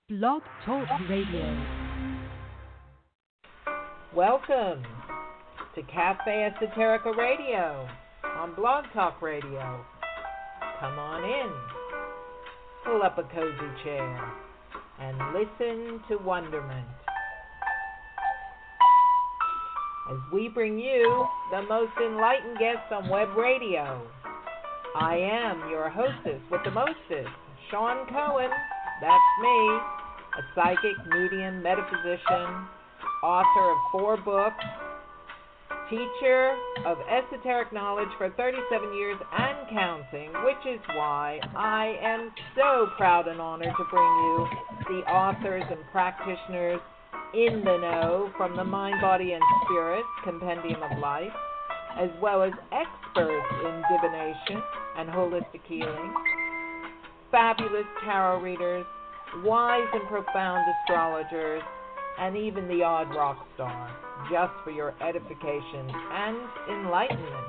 Blog Talk Radio. Welcome to Cafe Esoterica Radio on Blog Talk Radio. Come on in, pull up a cozy chair, and listen to wonderment as we bring you the most enlightened guests on web radio. I am your hostess with the mostest, Shawn Cohen. That's me, a psychic, medium, metaphysician, author of 4 books, teacher of esoteric knowledge for 37 years and counting, which is why I am so proud and honored to bring you the authors and practitioners in the know from the Mind, Body, and Spirit Compendium of Life, as well as experts in divination and holistic healing, fabulous tarot readers, wise and profound astrologers, and even the odd rock star, just for your edification and enlightenment.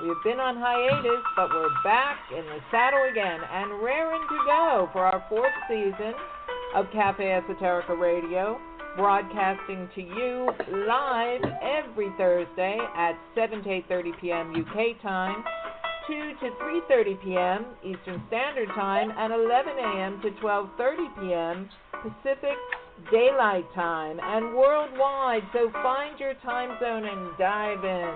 We have been on hiatus, but we're back in the saddle again and raring to go for our 4th season of Cafe Esoterica Radio, broadcasting to you live every Thursday at 7 to 8:30 p.m. UK time, 2 to 3:30 p.m. Eastern Standard Time, and 11 a.m. to 12:30 p.m. Pacific Daylight Time, and worldwide, so find your time zone and dive in.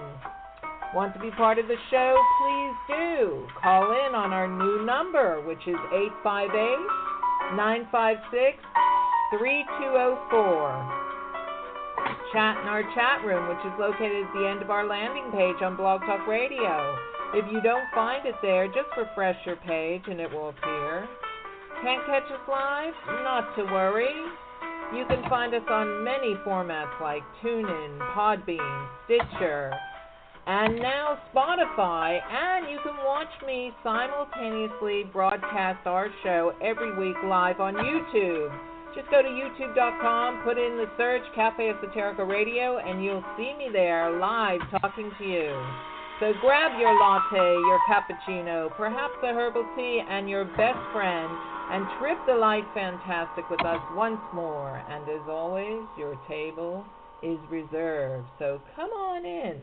Want to be part of the show? Please do. Call in on our new number, which is 858-956-3204. Chat in our chat room, which is located at the end of our landing page on Blog Talk Radio. If you don't find it there, just refresh your page and it will appear. Can't catch us live? Not to worry. You can find us on many formats like TuneIn, Podbean, Stitcher, and now Spotify. And you can watch me simultaneously broadcast our show every week live on YouTube. Just go to youtube.com, put in the search Cafe Esoterica Radio, and you'll see me there live talking to you. So grab your latte, your cappuccino, perhaps a herbal tea, and your best friend, and trip the light fantastic with us once more. And as always, your table is reserved. So come on in.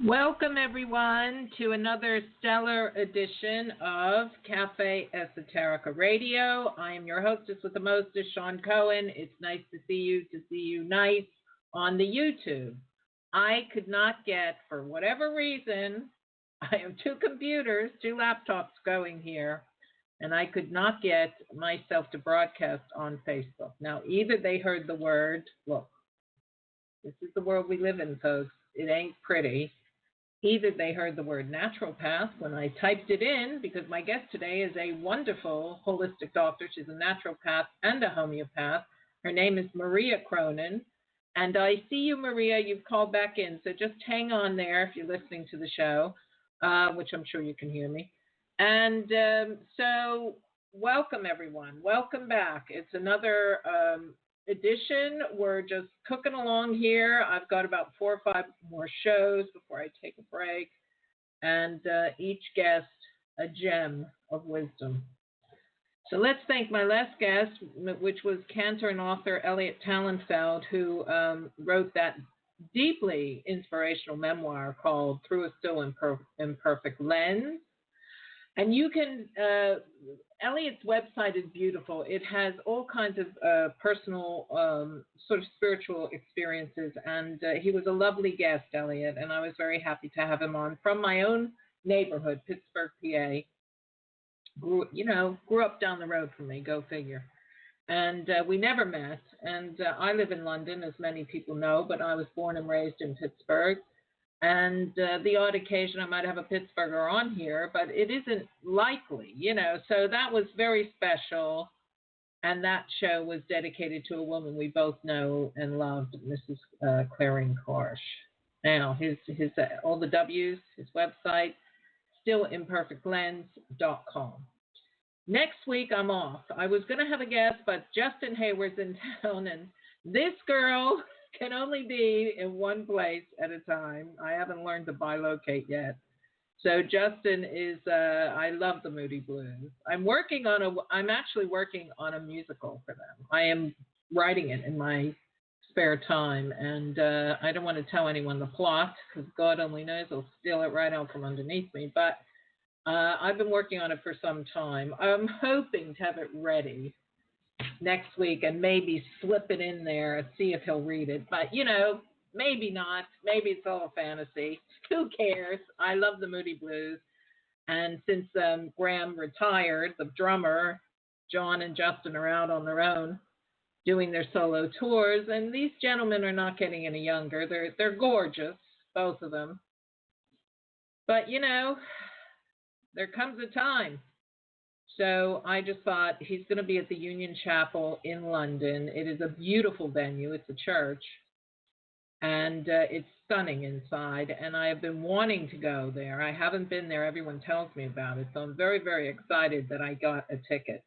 Welcome, everyone, to another stellar edition of Cafe Esoterica Radio. I am your hostess with the mostest, Shawn Cohen. It's nice to see you nice on the YouTube. I could not get, for whatever reason, I have 2 computers, 2 laptops going here, and I could not get myself to broadcast on Facebook. Now, either they heard the word, look, this is the world we live in, folks. It ain't pretty. Either they heard the word naturopath when I typed it in, because my guest today is a wonderful holistic doctor. She's a naturopath and a homeopath. Her name is Maria Cronyn. And I see you, Maria. You've called back in, so just hang on there if you're listening to the show, which I'm sure you can hear me. And so welcome, everyone. Welcome back. It's another edition. We're just cooking along here. I've got about 4 or 5 more shows before I take a break, and each guest a gem of wisdom. So let's thank my last guest, which was cantor and author Elliot Tallenfeld, who wrote that deeply inspirational memoir called Through a Still Imperfect Lens. And you can, Elliot's website is beautiful. It has all kinds of personal, sort of spiritual experiences. And he was a lovely guest, Elliot, and I was very happy to have him on from my own neighborhood, Pittsburgh, PA. Grew up down the road from me, go figure. And we never met. And I live in London, as many people know, but I was born and raised in Pittsburgh. And the odd occasion I might have a Pittsburgher on here, but it isn't likely, So that was very special. And that show was dedicated to a woman we both know and loved, Mrs. Clarion Karsh. Now, his all the W's, his website, stillimperfectlens.com. Next week, I'm off. I was going to have a guest, but Justin Hayward's in town, and this girl can only be in one place at a time. I haven't learned to bilocate yet. So Justin is, I love the Moody Blues. I'm actually working on a musical for them. I am writing it in my spare time, and I don't want to tell anyone the plot because God only knows I'll steal it right out from underneath me. But I've been working on it for some time. I'm hoping to have it ready next week and maybe slip it in there and see if he'll read it. But, maybe not. Maybe it's all a fantasy. Who cares? I love the Moody Blues. And since Graham retired, the drummer, John and Justin are out on their own doing their solo tours. And these gentlemen are not getting any younger. They're gorgeous, both of them. But, there comes a time. So I just thought he's going to be at the Union Chapel in London. It is a beautiful venue. It's a church. And it's stunning inside. And I have been wanting to go there. I haven't been there. Everyone tells me about it. So I'm very, very excited that I got a ticket.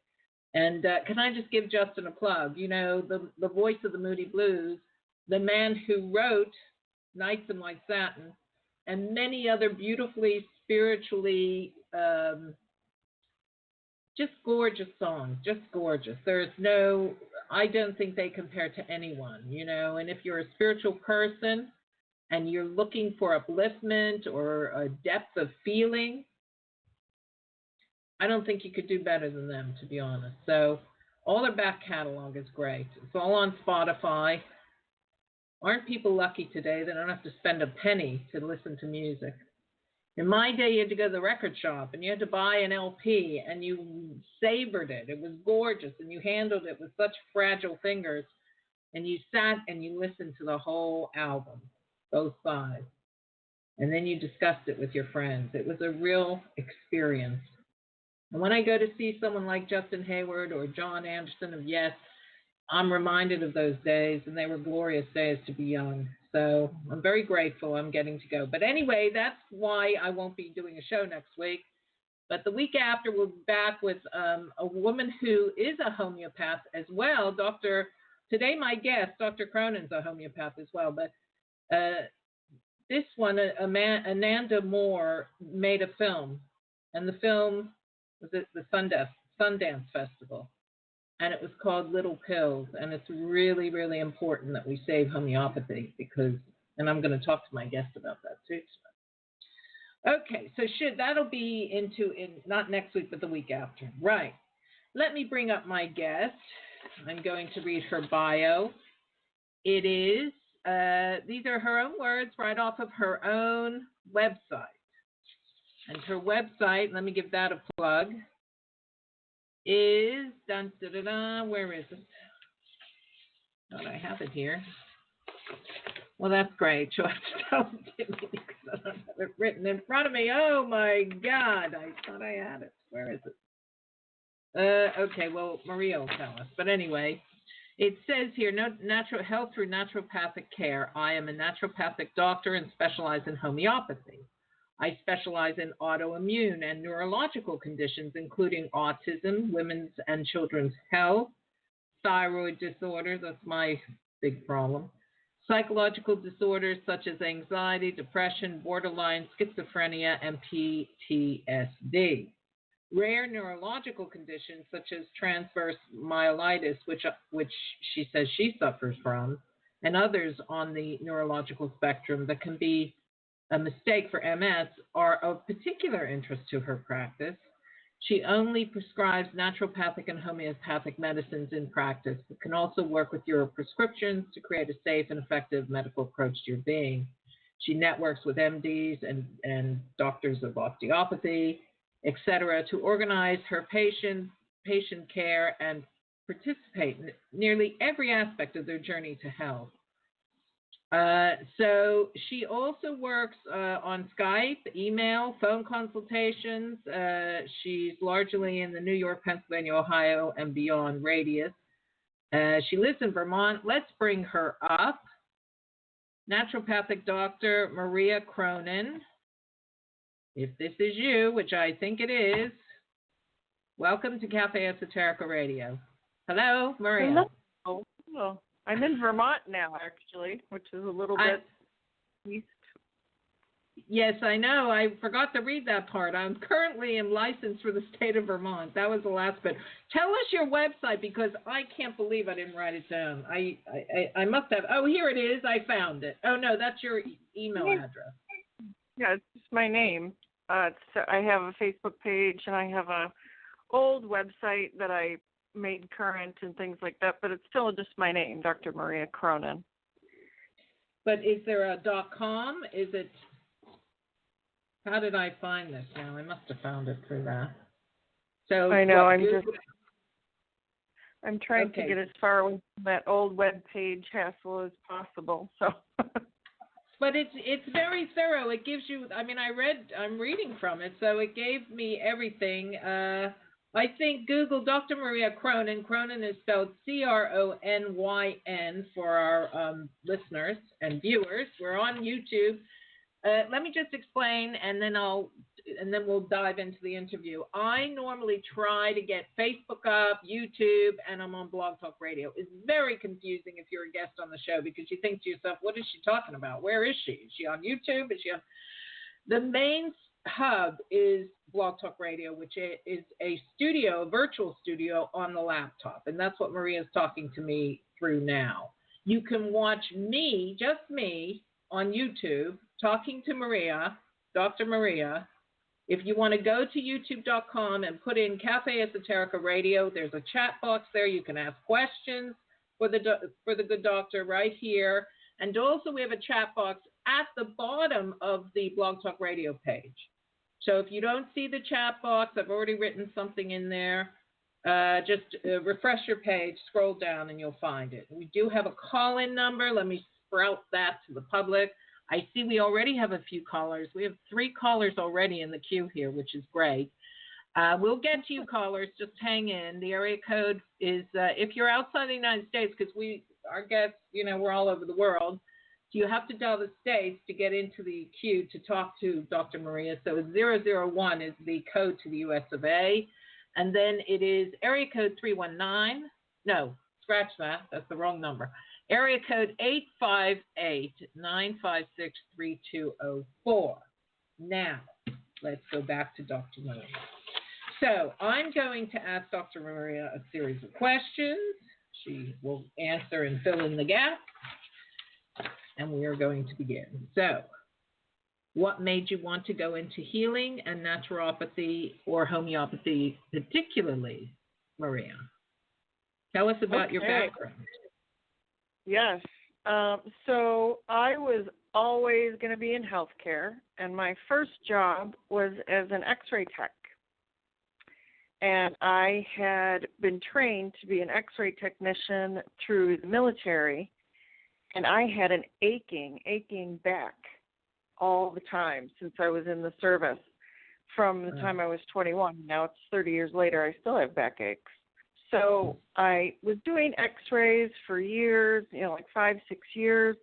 And can I just give Justin a plug? The voice of the Moody Blues, the man who wrote Nights in White Satin, and many other beautifully, spiritually, just gorgeous songs, just gorgeous. I don't think they compare to anyone, and if you're a spiritual person and you're looking for upliftment or a depth of feeling, I don't think you could do better than them, to be honest. So all their back catalog is great. It's all on Spotify. Aren't people lucky today? They don't have to spend a penny to listen to music. In my day, you had to go to the record shop and you had to buy an LP and you savored it. It was gorgeous and you handled it with such fragile fingers. And you sat and you listened to the whole album, both sides. And then you discussed it with your friends. It was a real experience. And when I go to see someone like Justin Hayward or John Anderson of Yes, I'm reminded of those days, and they were glorious days to be young. So I'm very grateful I'm getting to go. But anyway, that's why I won't be doing a show next week. But the week after, we'll be back with a woman who is a homeopath as well. Today my guest, Dr. Cronyn's a homeopath as well. But this one, Ananda Moore, made a film. And the film was at the Sundance Festival. And it was called Little Pills. And it's really, really important that we save homeopathy and I'm going to talk to my guest about that too. Okay, so that'll be not next week, but the week after. Right. Let me bring up my guest. I'm going to read her bio. It is, these are her own words right off of her own website. And her website, let me give that a plug, is, where is it? Oh, I have it here. Well, that's great. You'll have to tell it to me because I don't have it written in front of me. Oh, my God. I thought I had it. Where is it? Okay, well, Maria will tell us. But anyway, it says here, natural health through naturopathic care. I am a naturopathic doctor and specialize in homeopathy. I specialize in autoimmune and neurological conditions, including autism, women's and children's health, thyroid disorders, that's my big problem, psychological disorders such as anxiety, depression, borderline, schizophrenia, and PTSD. Rare neurological conditions such as transverse myelitis, which she says she suffers from, and others on the neurological spectrum that can be a mistake for MS, are of particular interest to her practice. She only prescribes naturopathic and homeopathic medicines in practice, but can also work with your prescriptions to create a safe and effective medical approach to your being. She networks with MDs and doctors of osteopathy, etc., to organize her patient care and participate in nearly every aspect of their journey to health. So she also works on Skype, email, phone consultations. She's largely in the New York, Pennsylvania, Ohio, and beyond radius. She lives in Vermont. Let's bring her up. Naturopathic Doctor Maria Cronyn. If this is you, which I think it is, welcome to Cafe Esoterica Radio. Hello, Maria. Hello. I'm in Vermont now, actually, which is a little bit east. Yes, I know. I forgot to read that part. I'm currently licensed for the state of Vermont. That was the last bit. Tell us your website, because I can't believe I didn't write it down. I must have. Oh, here it is. I found it. Oh, no, that's your email address. Yeah, it's just my name. I have a Facebook page, and I have a old website that I made current and things like that, but it's still just my name, Dr. Maria Cronyn. But is there a .com? Is it... How did I find this now? I must have found it through that. So I know. what, I'm trying to get as far away from that old web page hassle as possible. So. But it's very thorough. It gives you. I mean, I'm reading from it, so it gave me everything. I think Google Dr. Maria Cronyn. Cronyn is spelled Cronyn for our listeners and viewers. We're on YouTube. Let me just explain, and then we'll dive into the interview. I normally try to get Facebook up, YouTube, and I'm on Blog Talk Radio. It's very confusing if you're a guest on the show, because you think to yourself, what is she talking about? Where is she? Is she on YouTube? Is she on... The main hub is Blog Talk Radio, which is a virtual studio on the laptop, and that's what Maria's talking to me through now. You can watch me, just me, on YouTube, talking to Maria, Dr. Maria. If you want to go to youtube.com and put in Cafe Esoterica Radio, there's a chat box there. You can ask questions for the good doctor right here. And also we have a chat box at the bottom of the Blog Talk Radio page. So if you don't see the chat box, I've already written something in there. Just refresh your page, scroll down, and you'll find it. We do have a call-in number. Let me sprout that to the public. I see we already have a few callers. We have 3 callers already in the queue here, which is great. We'll get to you callers. Just hang in. The area code is, if you're outside the United States, because our guests, we're all over the world, so you have to dial the states to get into the queue to talk to Dr. Maria. So 001 is the code to the US of A. And then it is area code 319. No, scratch that. That's the wrong number. Area code 858-956-3204. Now, let's go back to Dr. Maria. So I'm going to ask Dr. Maria a series of questions. She will answer and fill in the gap. And we are going to begin. So, what made you want to go into healing and naturopathy or homeopathy particularly, Maria? Tell us about your background. Yes. So I was always going to be in healthcare, and my first job was as an X-ray tech. And I had been trained to be an X-ray technician through the military, and I had an aching back all the time since I was in the service. From the time I was 21, now it's 30 years later, I still have backaches. So I was doing X-rays for years, like 5-6 years,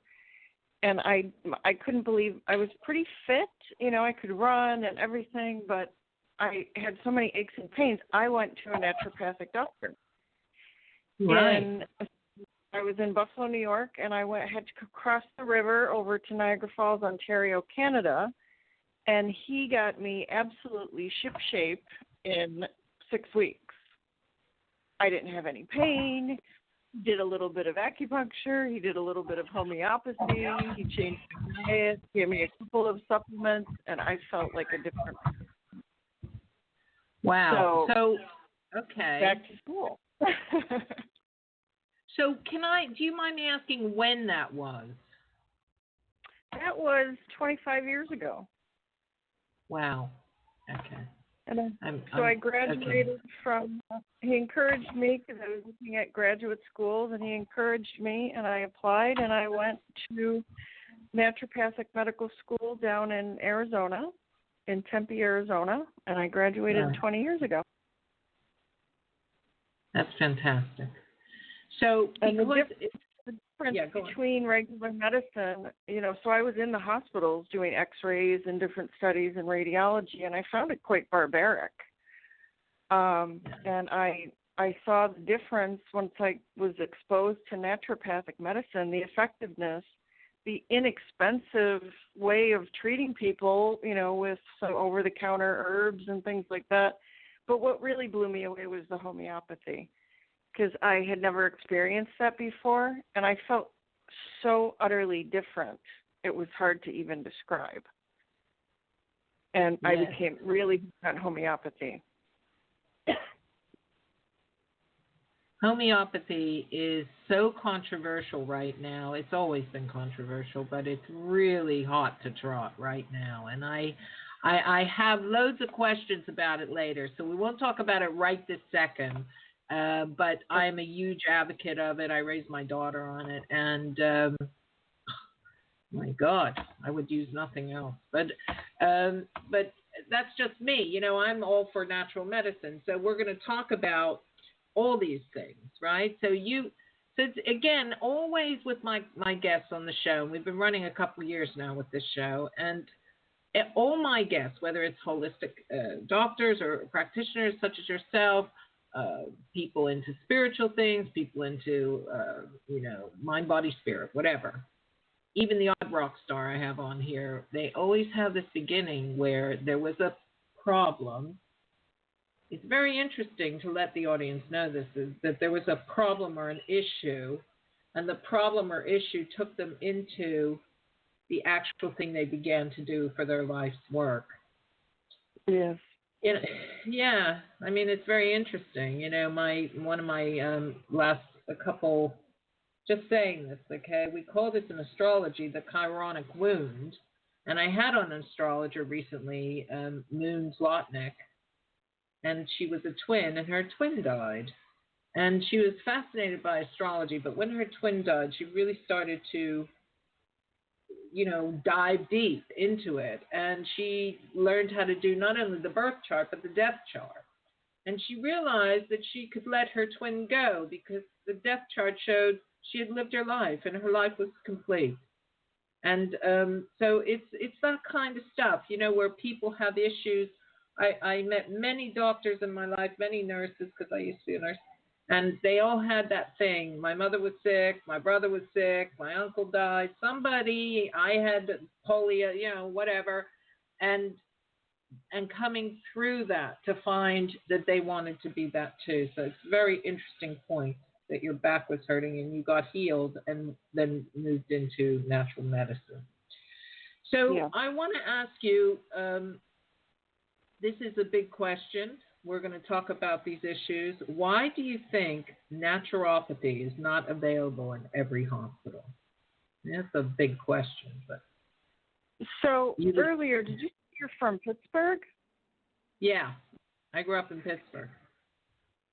and I couldn't believe I was pretty fit. I could run and everything, but I had so many aches and pains. I went to a naturopathic doctor. Right. And I was in Buffalo, New York, and I had to cross the river over to Niagara Falls, Ontario, Canada, and he got me absolutely shipshape in 6 weeks. I didn't have any pain. He did a little bit of acupuncture. He did a little bit of homeopathy. He changed my diet, gave me a couple of supplements, and I felt like a different person. Wow. So okay. Back to school. So do you mind me asking when that was? That was 25 years ago. Wow. Okay. And I graduated from, he encouraged me because I was looking at graduate schools, and he encouraged me, and I applied, and I went to Naturopathic Medical School down in Arizona, in Tempe, Arizona, and I graduated 20 years ago. That's fantastic. So, and the difference between regular medicine, so I was in the hospitals doing X-rays and different studies in radiology, and I found it quite barbaric. And I saw the difference once I was exposed to naturopathic medicine, the effectiveness the inexpensive way of treating people, with some over-the-counter herbs and things like that. But what really blew me away was the homeopathy, because I had never experienced that before, and I felt so utterly different. It was hard to even describe. And I became really on homeopathy. Homeopathy is so controversial right now. It's always been controversial, but it's really hot to trot right now. And I have loads of questions about it later, so we won't talk about it right this second. But I'm a huge advocate of it. I raised my daughter on it, and my God, I would use nothing else. But that's just me. I'm all for natural medicine. So we're going to talk about all these things, right? So it's, again, always with my guests on the show. We've been running a couple of years now with this show, and all my guests, whether it's holistic doctors or practitioners such as yourself, people into spiritual things, people into, mind, body, spirit, whatever. Even the odd rock star I have on here, they always have this beginning where there was a problem. It's very interesting to let the audience know this, is that there was a problem or an issue, and the problem or issue took them into the actual thing they began to do for their life's work. Yes. Yeah. I mean, it's very interesting. One of my last couple, just saying this, okay, we call this in astrology the chironic wound. And I had on an astrologer recently, Moon Zlotnick, and she was a twin, and her twin died. And she was fascinated by astrology, but when her twin died, she really started to, dive deep into it. And she learned how to do not only the birth chart, but the death chart. And she realized that she could let her twin go because the death chart showed she had lived her life and her life was complete. And so it's that kind of stuff, where people have issues. I met many doctors in my life, many nurses, because I used to be a nurse, and they all had that thing. My mother was sick, my brother was sick, my uncle died, I had polio, whatever, and coming through that to find that they wanted to be that too. So it's a very interesting point that your back was hurting and you got healed and then moved into natural medicine. So I want to ask you, this is a big question. We're going to talk about these issues. Why do you think naturopathy is not available in every hospital? That's a big question. But so earlier, did you say you're from Pittsburgh? Yeah, I grew up in Pittsburgh.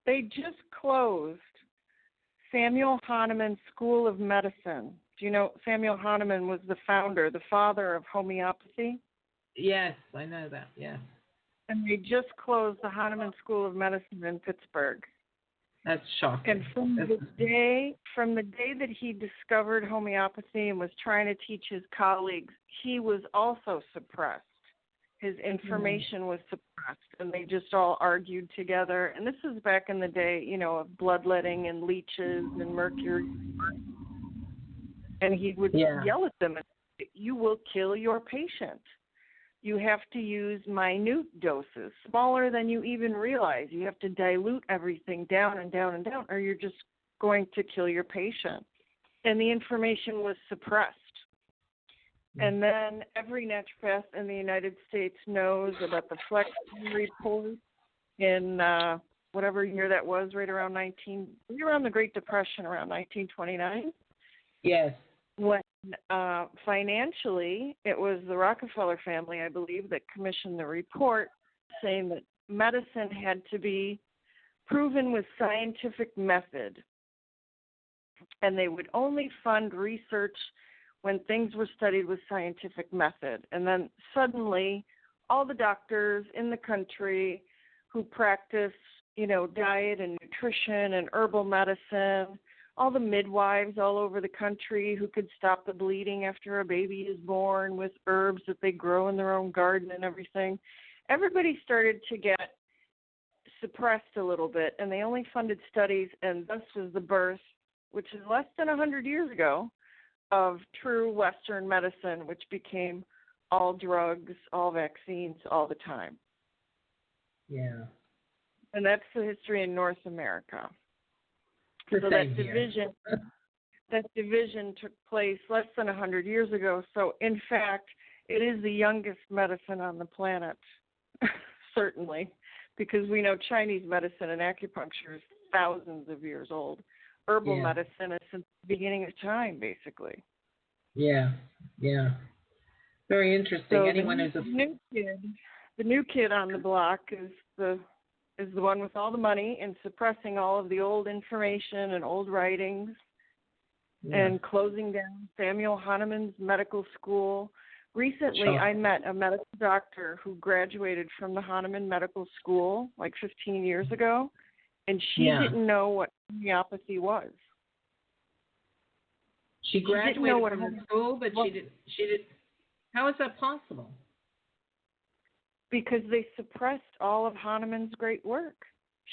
They just closed Samuel Hahnemann School of Medicine. Do you know Samuel Hahnemann was the father of homeopathy? Yes, I know that, yes. And they just closed the Hahnemann School of Medicine in Pittsburgh. That's shocking. And from the day that he discovered homeopathy and was trying to teach his colleagues, he was also suppressed. His information was suppressed, and they just all argued together. And this is back in the day, of bloodletting and leeches and mercury. And he would yell at them, "You will kill your patient. You have to use minute doses, smaller than you even realize. You have to dilute everything down and down and down, or you're just going to kill your patient." And the information was suppressed. And then every naturopath in the United States knows about the Flex report in whatever year that was, right around the Great Depression, around 1929. Yes. When financially, it was the Rockefeller family, I believe, that commissioned the report saying that medicine had to be proven with scientific method. And they would only fund research when things were studied with scientific method. And then suddenly, all the doctors in the country who practice, diet and nutrition and herbal medicine, all the midwives all over the country who could stop the bleeding after a baby is born with herbs that they grow in their own garden and everything, everybody started to get suppressed a little bit, and they only funded studies, and thus was the birth, which is less than 100 years ago, of true Western medicine, which became all drugs, all vaccines, all the time. Yeah. And that's the history in North America. So that division took place less than 100 years ago. So in fact, it is the youngest medicine on the planet, certainly, because we know Chinese medicine and acupuncture is thousands of years old. Herbal medicine is since the beginning of time, basically. Yeah, yeah. Very interesting. So Anyone who's the new kid on the block is the one with all the money and suppressing all of the old information and old writings and closing down Samuel Hahnemann's medical school. Recently, I met a medical doctor who graduated from the Hahnemann Medical School like 15 years ago, and she didn't know what homeopathy was. She graduated from the school, but she did. How is that possible? Because they suppressed all of Hahnemann's great work.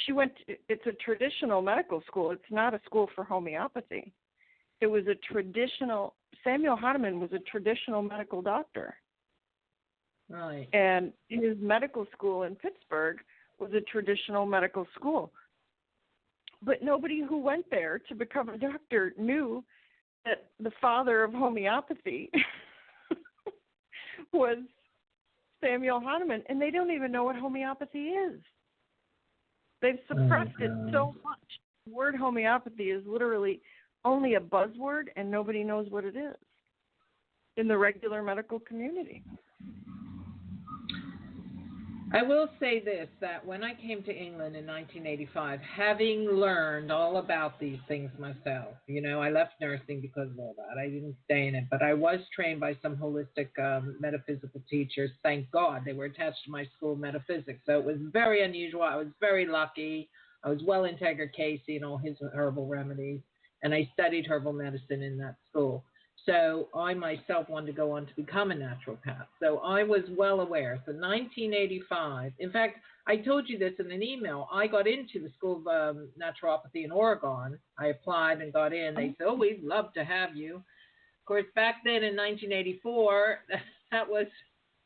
It's a traditional medical school. It's not a school for homeopathy. It was Samuel Hahnemann was a traditional medical doctor. Right. And his medical school in Pittsburgh was a traditional medical school. But nobody who went there to become a doctor knew that the father of homeopathy was Samuel Hahnemann, and they don't even know what homeopathy is. They've suppressed it so much. The word homeopathy is literally only a buzzword, and nobody knows what it is in the regular medical community. I will say this, that when I came to England in 1985, having learned all about these things myself, I left nursing because of all that. I didn't stay in it, but I was trained by some holistic metaphysical teachers. Thank God they were attached to my school of metaphysics. So it was very unusual. I was very lucky. I was well into Edgar Casey and all his herbal remedies, and I studied herbal medicine in that school. So I myself wanted to go on to become a naturopath. So I was well aware. So 1985, in fact, I told you this in an email. I got into the School of Naturopathy in Oregon. I applied and got in. They said, "Oh, we'd love to have you." Of course, back then in 1984,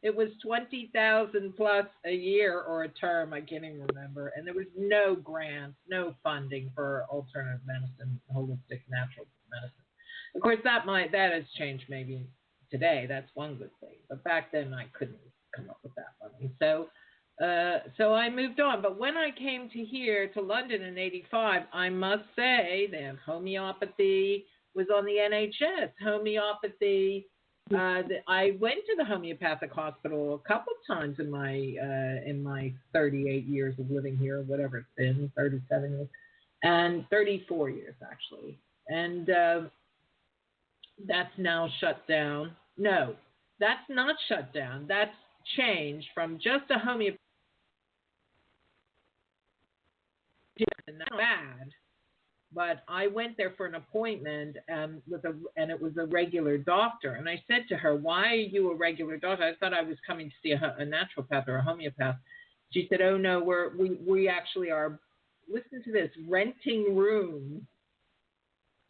it was $20,000 plus a year or a term. I can't even remember. And there was no grants, no funding for alternative medicine, holistic natural medicine. Of course, that has changed maybe today. That's one good thing. But back then, I couldn't come up with that money. So I moved on. But when I came to London in 85, I must say that homeopathy was on the NHS. Homeopathy. I went to the homeopathic hospital a couple of times in my 38 years of living here, whatever it's been, 37 years, and 34 years actually, and. That's now shut down. No, that's not shut down. That's changed from just a homeopathy. Not bad, but I went there for an appointment and it was a regular doctor. And I said to her, "Why are you a regular doctor?" I thought I was coming to see a naturopath or a homeopath. She said, "Oh no, we actually are." Listen to this: renting rooms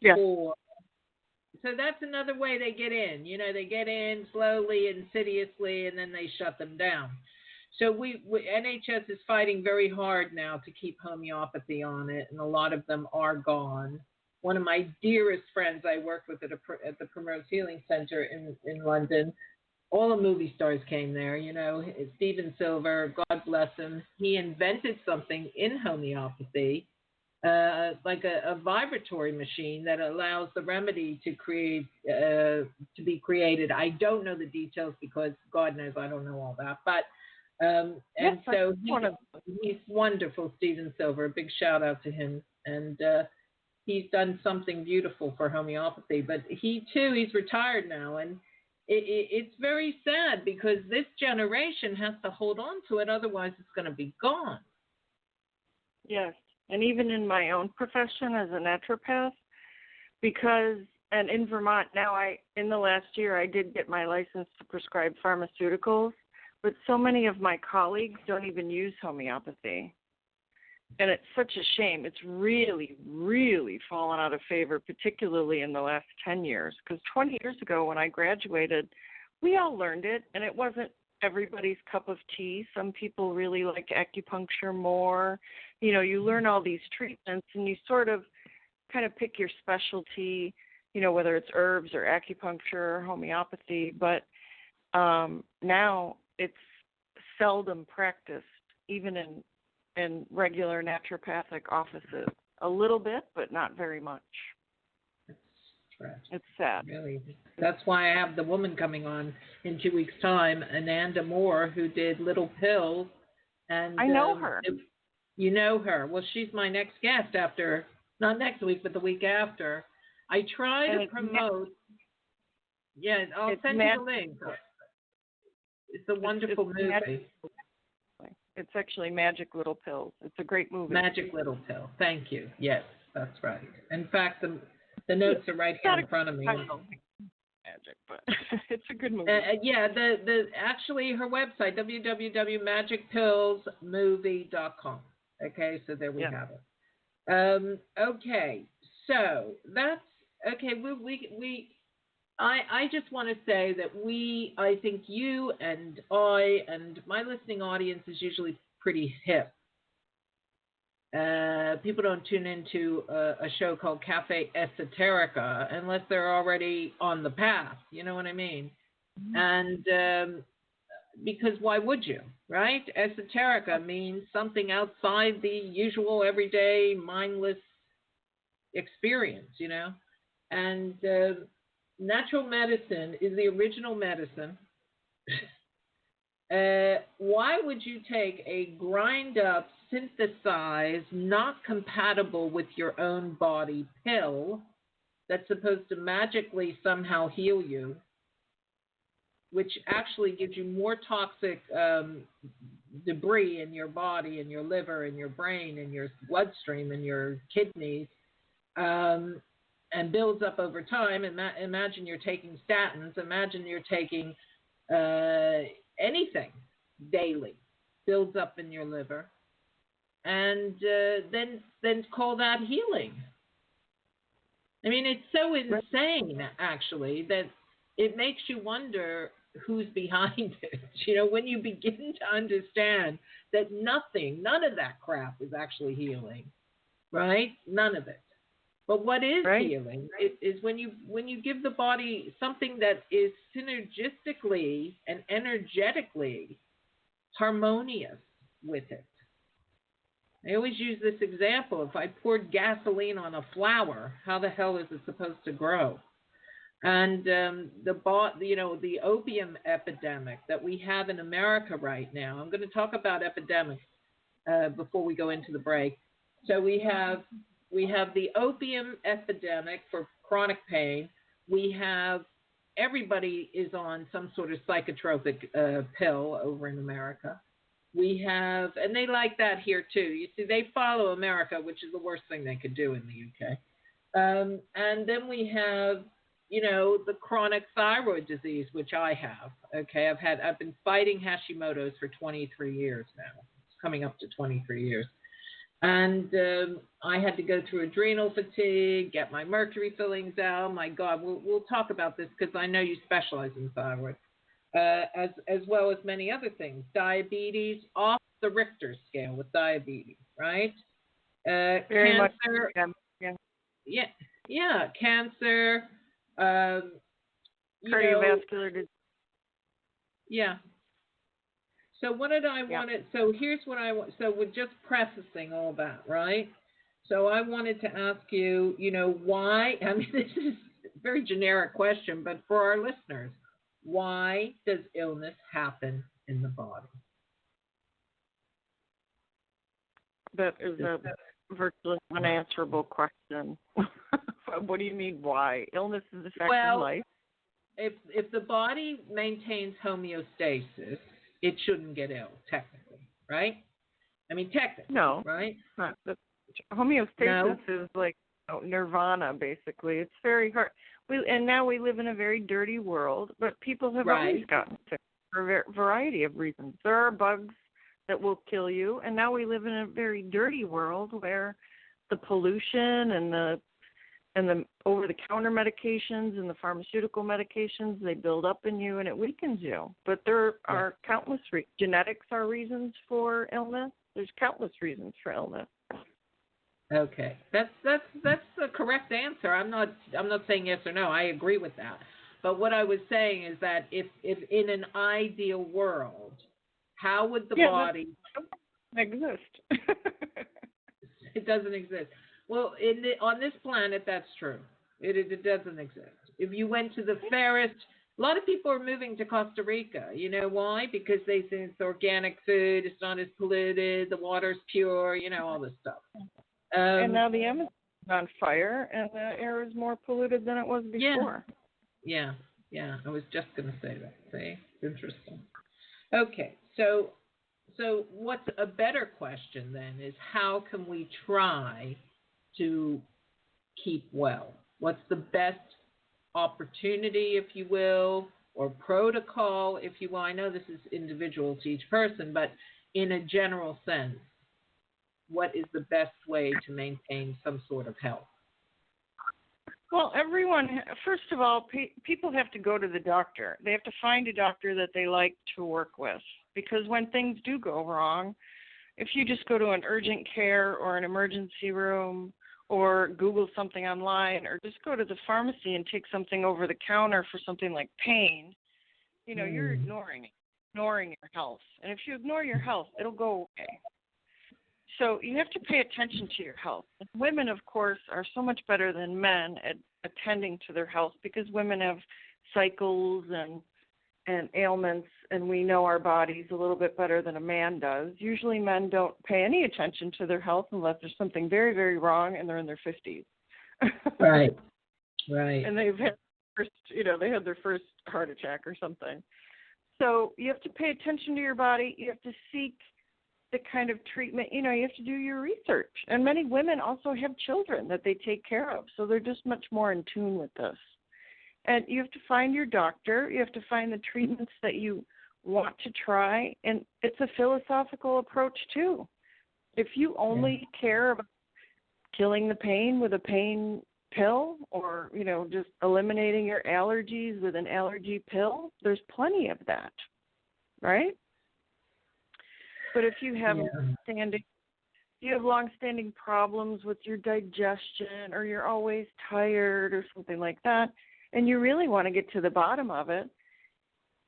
for. So that's another way they get in. They get in slowly, insidiously, and then they shut them down. So NHS is fighting very hard now to keep homeopathy on it, and a lot of them are gone. One of my dearest friends I worked with at the Primrose Healing Center in London, all the movie stars came there. Steven Silver, God bless him. He invented something in homeopathy. Like a vibratory machine that allows the remedy to be created. I don't know the details because God knows I don't know all that. But so he's wonderful, Steven Silver. A big shout out to him, and he's done something beautiful for homeopathy. But he's retired now, and it's very sad because this generation has to hold on to it, otherwise it's going to be gone. Yes. And even in my own profession as a naturopath, and in Vermont now, in the last year, I did get my license to prescribe pharmaceuticals, but so many of my colleagues don't even use homeopathy. and it's such a shame. It's really, really fallen out of favor, particularly in the last 10 years. Because 20 years ago when I graduated, we all learned it, and it wasn't everybody's cup of tea. Some people really like acupuncture more. You know, you learn all these treatments, and you sort of kind of pick your specialty, you know, whether it's herbs or acupuncture or homeopathy. But now it's seldom practiced, even in regular naturopathic offices. A little bit, but not very much. It's sad. Really. That's why I have the woman coming on in 2 weeks' time, Ananda Moore, who did Little Pills. And I know her. You know her. Well, she's my next guest after, not next week, but the week after. I try to promote. Yeah, I'll send you the link. It's a wonderful movie. It's actually Magic Little Pills. It's a great movie. Magic Little Pill. Thank you. Yes, that's right. In fact, the notes are right here in front of me. Magic, but it's a good movie. Yeah, actually her website, www.magicpillsmovie.com. Okay, so there we have it. Okay, so that's okay. I just want to say that I think you and I and my listening audience is usually pretty hip. People don't tune into a show called Cafe Esoterica unless they're already on the path. You know what I mean? Mm-hmm. And because why would you, right? Esoterica means something outside the usual, everyday, mindless experience, you know? And natural medicine is the original medicine. Why would you take a grind-up, synthesized, not compatible with your own body pill that's supposed to magically somehow heal you, which actually gives you more toxic debris in your body, in your liver, in your brain, in your bloodstream, in your kidneys, and builds up over time? Imagine you're taking statins. Imagine you're taking anything daily, builds up in your liver, and then call that healing. I mean, it's so insane, actually, that it makes you wonder who's behind it. You know, when you begin to understand that none of that crap is actually healing, right? None of it. But what is healing is when you give the body something that is synergistically and energetically harmonious with it. I always use this example. If I poured gasoline on a flower, how the hell is it supposed to grow? And the opium epidemic that we have in America right now. I'm going to talk about epidemics before we go into the break. So we have the opium epidemic for chronic pain. We have everybody is on some sort of psychotropic pill over in America. We have, and they like that here too. You see, they follow America, which is the worst thing they could do in the UK. And then we have, the chronic thyroid disease, which I have. Okay, I've been fighting Hashimoto's for 23 years now. It's coming up to 23 years. And I had to go through adrenal fatigue, get my mercury fillings out. My God, we'll talk about this because I know you specialize in thyroid, as well as many other things. Diabetes, off the Richter scale with diabetes, right? Very cancer, much. Yeah, cancer. Cardiovascular disease. Yeah. So what did I want to, so here's what I want, so we're just prefacing all that, right? So I wanted to ask you, why, I mean, this is a very generic question, but for our listeners, why does illness happen in the body? That is a virtually unanswerable question. What do you mean, why? Illness is a fact of life. If the body maintains homeostasis, it shouldn't get ill, technically, right? I mean, technically, no, right? Not. Homeostasis is like nirvana, basically. It's very hard. And now we live in a very dirty world, but people have always gotten sick for a variety of reasons. There are bugs that will kill you. And now we live in a very dirty world where the pollution and the over-the-counter medications and the pharmaceutical medications, they build up in you and it weakens you. But there are countless genetics are reasons for illness. There's countless reasons for illness. Okay, that's the correct answer. I'm not saying yes or no. I agree with that. But what I was saying is that if in an ideal world, how would the body exist? It doesn't exist. Well, on this planet, that's true. It doesn't exist. If you went to the fairest, a lot of people are moving to Costa Rica. You know why? Because they think it's organic food, it's not as polluted, the water's pure, all this stuff. And now the Amazon is on fire, and the air is more polluted than it was before. Yeah. I was just going to say that. See? Interesting. Okay, so what's a better question then is how can we try to keep well? What's the best opportunity, if you will, or protocol, if you will? I know this is individual to each person, but in a general sense, what is the best way to maintain some sort of health? Well, everyone, first of all, people have to go to the doctor. They have to find a doctor that they like to work with, because when things do go wrong, if you just go to an urgent care or an emergency room or Google something online or just go to the pharmacy and take something over the counter for something like pain, you're ignoring your health. And if you ignore your health, it'll go away. So you have to pay attention to your health. Women, of course, are so much better than men at attending to their health because women have cycles and ailments, and we know our bodies a little bit better than a man does. Usually men don't pay any attention to their health unless there's something very, very wrong and they're in their 50s. Right. And they've had they had their first heart attack or something. So you have to pay attention to your body. You have to seek the kind of treatment, you have to do your research. And many women also have children that they take care of, so they're just much more in tune with this. And you have to find your doctor. You have to find the treatments that you want to try. And it's a philosophical approach, too. If you only care about killing the pain with a pain pill or, just eliminating your allergies with an allergy pill, there's plenty of that, right? But if you have long-standing problems with your digestion or you're always tired or something like that, and you really want to get to the bottom of it,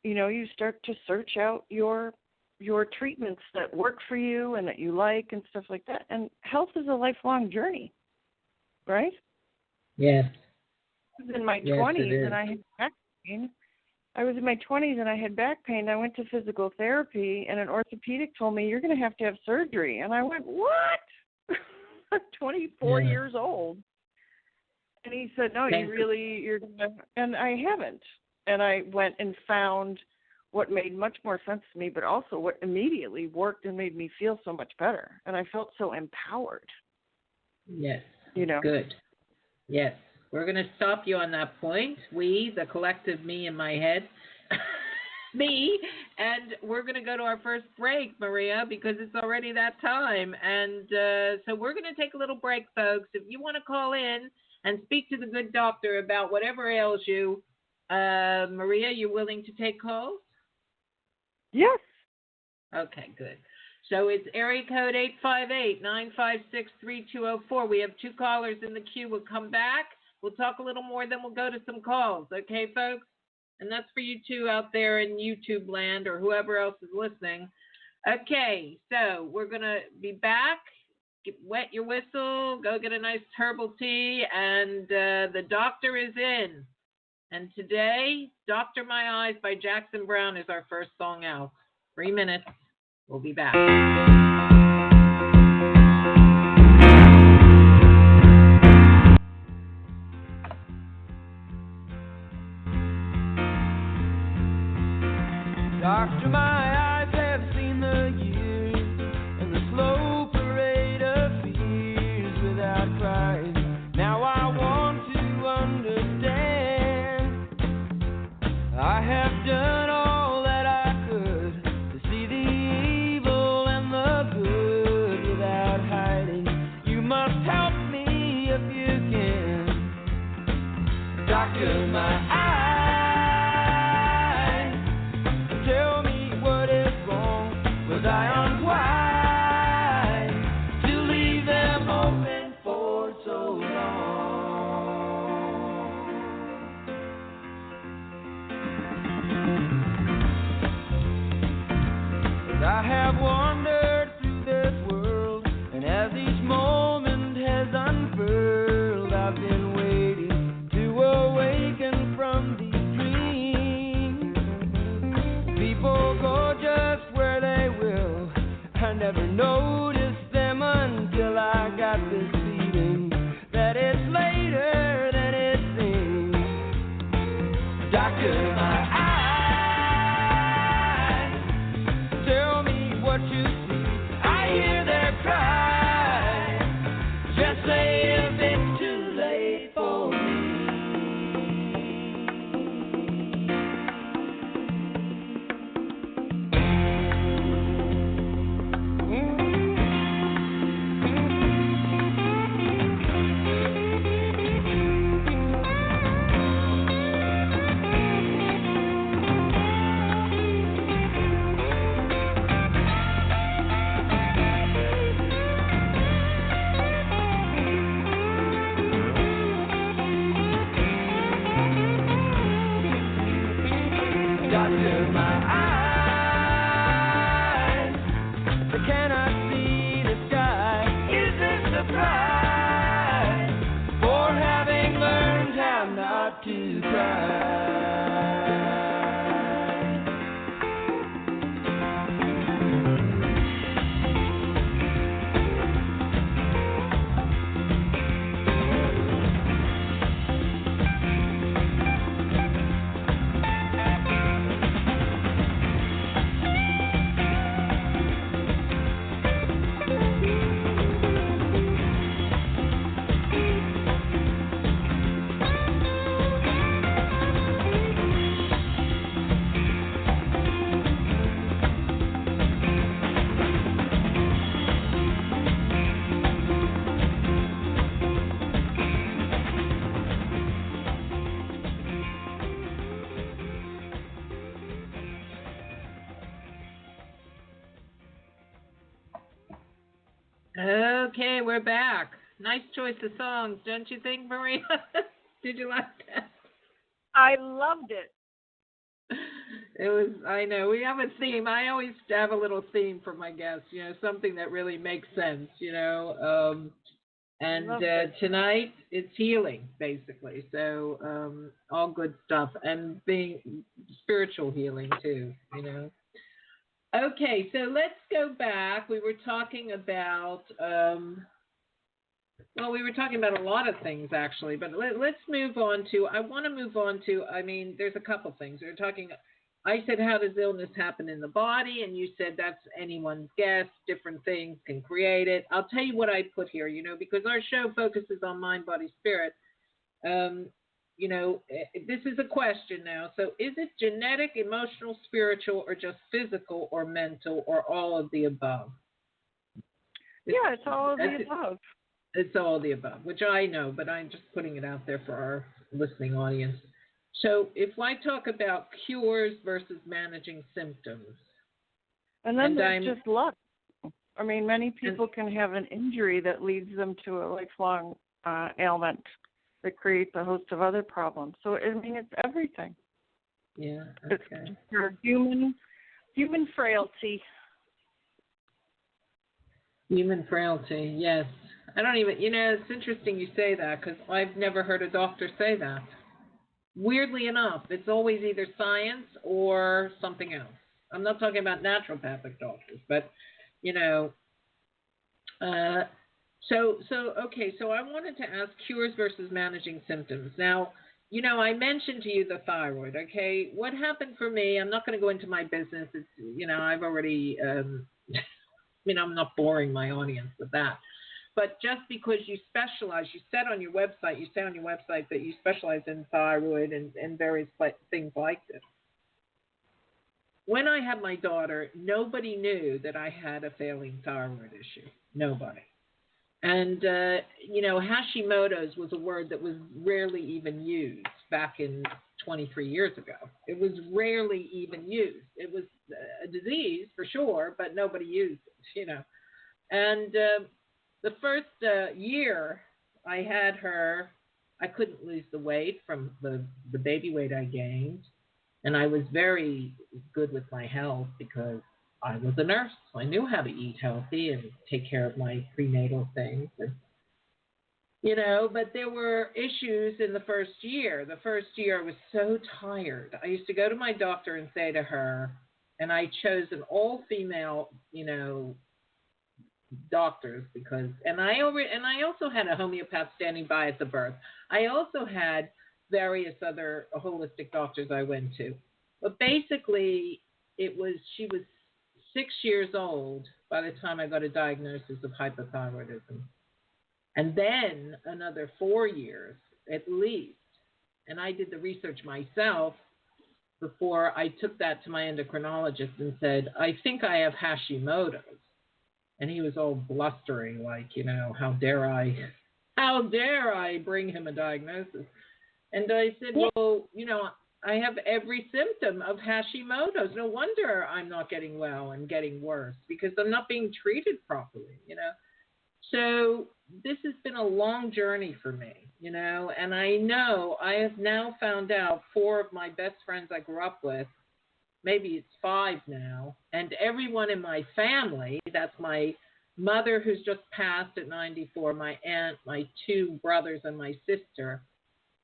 you start to search out your treatments that work for you and that you like and stuff like that. And health is a lifelong journey, right? Yes. I was in my 20s and I had back pain. I was in my 20s and I had back pain. I went to physical therapy and an orthopedic told me, you're going to have surgery. And I went, what? I'm 24 years old. And he said, no, you're going to, and I haven't. And I went and found what made much more sense to me, but also what immediately worked and made me feel so much better. And I felt so empowered. Yes. Good. Yes. We're going to stop you on that point. We, the collective me in my head, me, and we're going to go to our first break, Maria, because it's already that time. And so we're going to take a little break, folks. If you want to call in and speak to the good doctor about whatever ails you, Maria, you willing to take calls? Yes. Okay, good. So it's area code 858-956-3204. We have two callers in the queue. We'll come back. We'll talk a little more, then we'll go to some calls. Okay, folks? And that's for you two out there in YouTube land or whoever else is listening. Okay, so we're going to be back. Wet your whistle. Go get a nice herbal tea. And the doctor is in. And today, Doctor My Eyes by Jackson Browne is our first song out. 3 minutes. We'll be back. Doctor, my eyes have seen the years and the slow parade of fears without cries. Now I want to understand. I have done all that I could to see the evil Doctor, my eyes tell me what is wrong. Was I unwise to leave them open for so long? But I have wandered through this world, and as each moment has unfurled, I've been waiting to awaken from these dreams. People go just where they will. I never noticed them until I got this feeling that it's later than it seems. Doctor, my eyes tell me what you see. I hear their cry. Just say if it's too late for me. Doctor, my eyes, they cannot see the sky. Is this the price for having learned how not to cry? Okay, we're back. Nice choice of songs, don't you think, Maria? Did you like that? I loved it. It was, I know, we have a theme. I always have a little theme for my guests, something that really makes sense, and tonight it's healing, basically. So all good stuff, and being spiritual healing too, Okay, so let's go back. We were talking about, we were talking about a lot of things, actually, but let's move on to, there's a couple things. We were talking, I said, how does illness happen in the body? And you said that's anyone's guess. Different things can create it. I'll tell you what I put here, because our show focuses on mind, body, spirit. This is a question now. So is it genetic, emotional, spiritual, or just physical or mental, or all of the above? Yeah, it's all of the above. It's all of the above, which I know, but I'm just putting it out there for our listening audience. So if I talk about cures versus managing symptoms. And then there's just luck. I mean, many people can have an injury that leads them to a lifelong ailment that creates a host of other problems. So, I mean, it's everything. Yeah, okay. It's your human frailty. Human frailty, yes. I don't even, it's interesting you say that, because I've never heard a doctor say that. Weirdly enough, it's always either science or something else. I'm not talking about naturopathic doctors, but, So I wanted to ask cures versus managing symptoms. Now, I mentioned to you the thyroid, okay? What happened for me, I'm not going to go into my business. It's, I've already, I'm not boring my audience with that. But just because you specialize, you say on your website that you specialize in thyroid and various things like this. When I had my daughter, nobody knew that I had a failing thyroid issue. Nobody. And, Hashimoto's was a word that was rarely even used. back in 23 years ago. It was rarely even used. It was a disease for sure, but nobody used it, And the first year I had her, I couldn't lose the weight from the baby weight I gained. And I was very good with my health because I was a nurse. So I knew how to eat healthy and take care of my prenatal things. And, but there were issues in the first year. The first year I was so tired. I used to go to my doctor and say to her, and I chose an all-female, doctors and I also had a homeopath standing by at the birth. I also had various other holistic doctors I went to. But basically, she was 6 years old by the time I got a diagnosis of hypothyroidism. And then another 4 years at least. And I did the research myself before I took that to my endocrinologist and said, I think I have Hashimoto's. And he was all blustering, like, how dare I bring him a diagnosis? And I said, well, I have every symptom of Hashimoto's. No wonder I'm not getting well and getting worse because I'm not being treated properly, So this has been a long journey for me, and I know I have now found out 4 of my best friends I grew up with, maybe it's 5 now, and everyone in my family, that's my mother who's just passed at 94, my aunt, my 2 brothers, and my sister,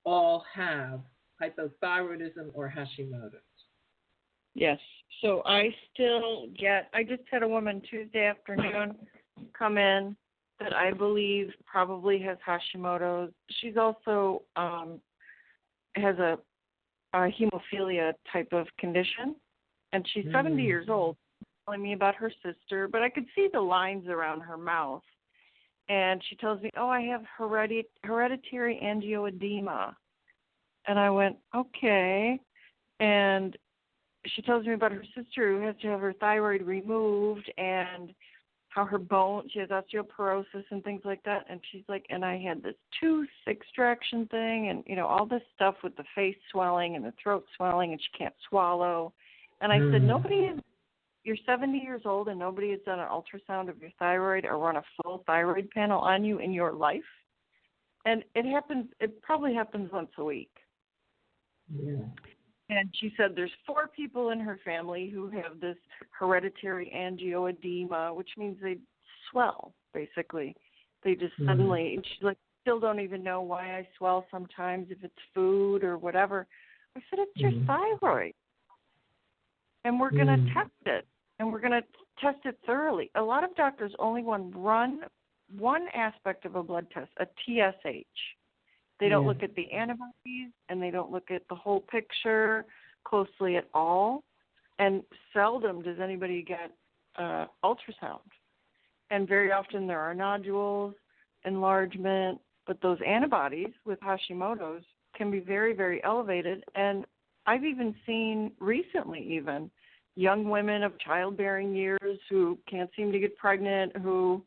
all have hypothyroidism or Hashimoto's. Yes. So I just had a woman Tuesday afternoon come in that I believe probably has Hashimoto's. She's also has a hemophilia type of condition, and she's 70 years old, telling me about her sister, but I could see the lines around her mouth. And she tells me, I have hereditary angioedema. And I went, okay. And she tells me about her sister who has to have her thyroid removed and how her bone, she has osteoporosis and things like that. And she's like, and I had this tooth extraction thing and, all this stuff with the face swelling and the throat swelling and she can't swallow. And I said, you're 70 years old and nobody has done an ultrasound of your thyroid or run a full thyroid panel on you in your life. And it probably happens once a week. Yeah. And she said there's 4 people in her family who have this hereditary angioedema, which means they swell, basically. They just suddenly, and she's like, still don't even know why I swell sometimes, if it's food or whatever. I said, it's your thyroid. And we're going to test it, and we're going to test it thoroughly. A lot of doctors only run one aspect of a blood test, a TSH. They don't look at the antibodies, and they don't look at the whole picture closely at all. And seldom does anybody get ultrasound. And very often there are nodules, enlargement, but those antibodies with Hashimoto's can be very, very elevated. And I've even seen recently young women of childbearing years who can't seem to get pregnant, who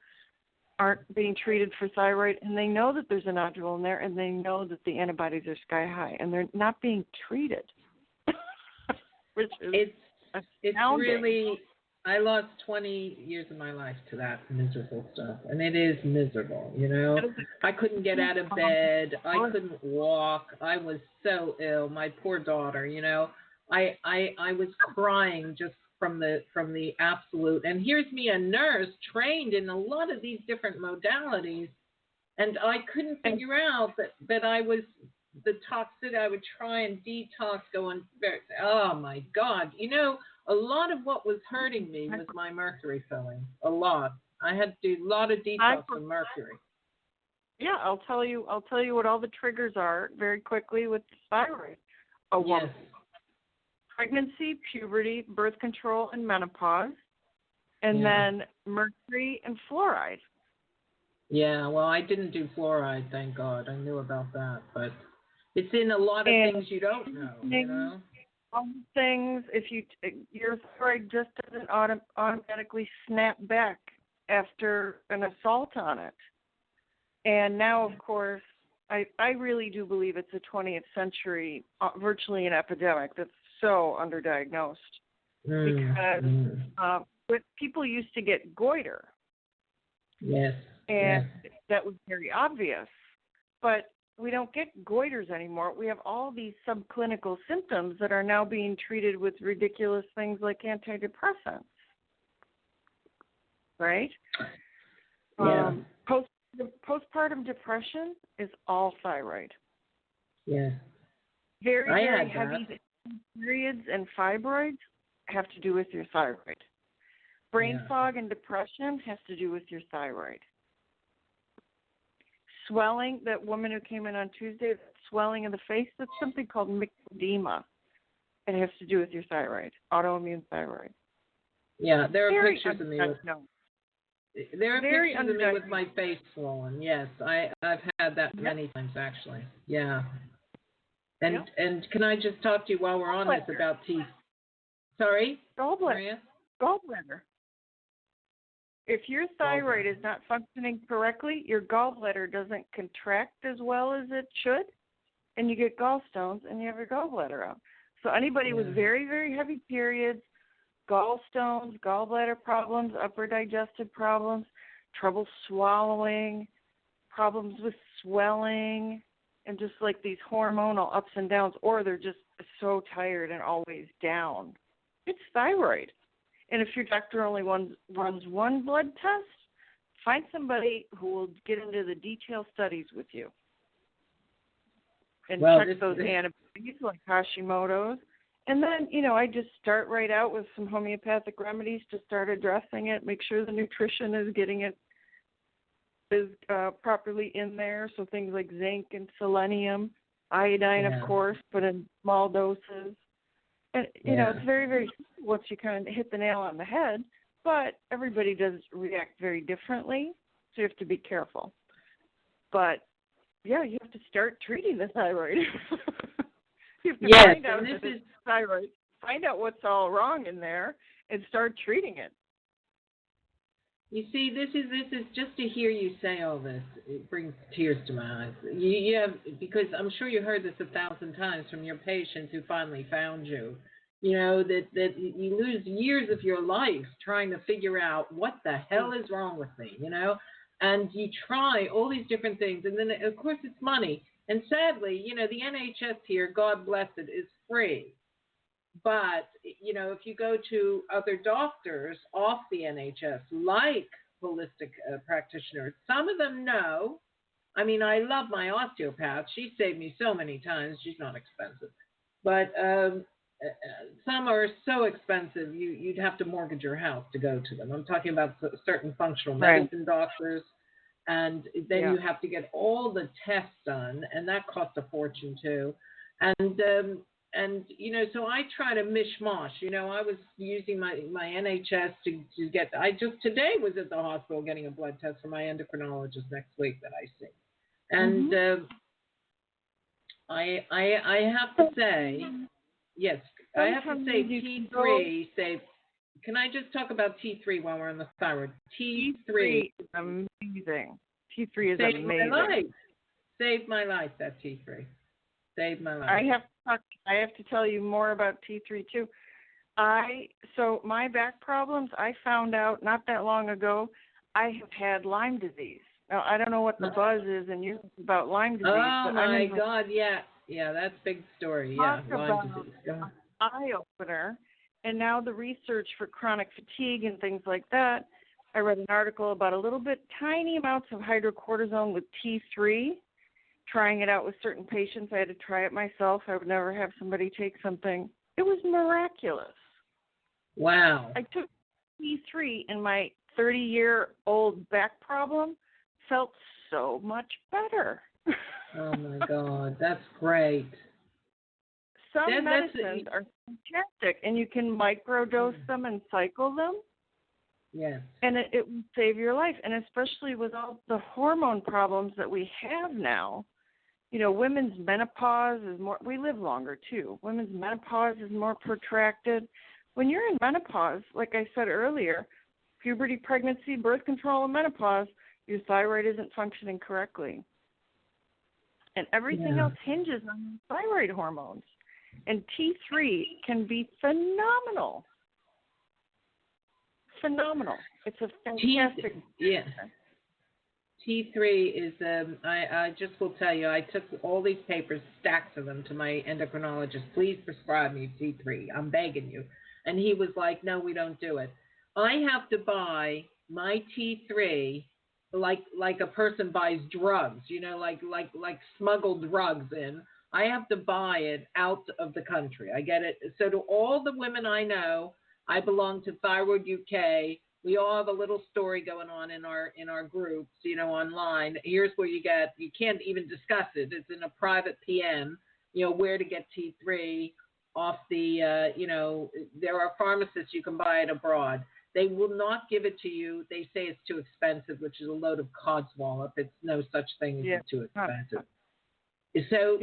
aren't being treated for thyroid, and they know that there's a nodule in there, and they know that the antibodies are sky high, and they're not being treated, which is it's really, I lost 20 years of my life to that miserable stuff, and it is miserable, I couldn't get out of bed. I couldn't walk. I was so ill. My poor daughter, I was crying just from the absolute. And here's me, a nurse trained in a lot of these different modalities, and I couldn't figure out that I was the toxicity. I would try and detox, oh my God. A lot of what was hurting me was my mercury filling. A lot. I had to do a lot of detox from mercury. Yeah, I'll tell you what all the triggers are very quickly with the thyroid. A woman. Yes. Pregnancy, puberty, birth control, and menopause, and then mercury and fluoride. Yeah, well, I didn't do fluoride, thank God. I knew about that, but it's in a lot of things you don't know, Some things, your thyroid just doesn't automatically snap back after an assault on it. And now, of course, I really do believe it's a 20th century, virtually an epidemic that's so underdiagnosed. Because people used to get goiter. Yes. And that was very obvious. But we don't get goiters anymore. We have all these subclinical symptoms that are now being treated with ridiculous things like antidepressants. Right? Yeah. Postpartum depression is all thyroid. Yeah. Very heavy periods and fibroids have to do with your thyroid. Brain fog and depression has to do with your thyroid. Swelling, that woman who came in on Tuesday, that swelling in the face, that's something called myxedema. It has to do with your thyroid, autoimmune thyroid. Yeah, there are pictures of me with my face swollen. Yes, I've had that many times actually. Yeah. And can I just talk to you while we're on this about teeth? Sorry? Gallbladder. If your thyroid is not functioning correctly, your gallbladder doesn't contract as well as it should, and you get gallstones and you have your gallbladder out. So anybody with very, very heavy periods, gallstones, gallbladder problems, upper digestive problems, trouble swallowing, problems with swelling, and just like these hormonal ups and downs, or they're just so tired and always down. It's thyroid. And if your doctor only runs one blood test, find somebody who will get into the detailed studies with you. And check those antibodies like Hashimoto's. And then, I just start right out with some homeopathic remedies to start addressing it, make sure the nutrition is getting it properly in there. So things like zinc and selenium, iodine, of course, but in small doses. And, it's very, very simple once you kind of hit the nail on the head, but everybody does react very differently, so you have to be careful. But, you have to start treating the thyroid. You have to find out that it's thyroid, find out what's all wrong in there, and start treating it. You see, this is just to hear you say all this. It brings tears to my eyes. You have, because I'm sure you heard this 1,000 times from your patients who finally found you. That you lose years of your life trying to figure out what the hell is wrong with me. And you try all these different things, and then of course it's money. And sadly, the NHS here, God bless it, is free. But, if you go to other doctors off the NHS, like holistic practitioners, some of them know. I mean, I love my osteopath. She saved me so many times. She's not expensive. But some are so expensive, you'd have to mortgage your house to go to them. I'm talking about certain functional medicine doctors. And then you have to get all the tests done, and that costs a fortune too. And so I try to mishmash. I was using my NHS to get. I just today was at the hospital getting a blood test for my endocrinologist next week that I see. And I have to say, yes, I have to say T3 save. Can I just talk about T3 while we're on the thyroid? T3 is amazing. T3 is amazing. My life. Saved my life, that T3. Saved my life. I have to tell you more about T3 too. So my back problems, I found out not that long ago, I have had Lyme disease. Now, I don't know what the buzz is in you about Lyme disease. Oh, my God, yeah. Yeah, that's a big story. Yeah, Lyme disease. Eye-opener. And now the research for chronic fatigue and things like that, I read an article about a little bit, tiny amounts of hydrocortisone with T3, trying it out with certain patients. I had to try it myself. I would never have somebody take something. It was miraculous. Wow. I took T3 and my 30-year-old back problem felt so much better. Oh, my God. That's great. Some medicines are fantastic, and you can microdose them and cycle them. Yes. And it will save your life. And especially with all the hormone problems that we have now, women's menopause is more, we live longer too. Women's menopause is more protracted. When you're in menopause, like I said earlier, puberty, pregnancy, birth control, and menopause, your thyroid isn't functioning correctly. And everything else hinges on thyroid hormones. And T3 can be phenomenal. Phenomenal. It's a fantastic. T3 is, I just will tell you, I took all these papers, stacks of them, to my endocrinologist. Please prescribe me T3. I'm begging you. And he was like, no, we don't do it. I have to buy my T3 like a person buys drugs, like smuggled drugs in. I have to buy it out of the country. I get it. So to all the women I know, I belong to Thyroid UK. We all have a little story going on in our groups, online. Here's where you can't even discuss it. It's in a private PM, where to get T3 off the, there are pharmacists you can buy it abroad. They will not give it to you. They say it's too expensive, which is a load of codswallop. It's no such thing as it's too expensive. So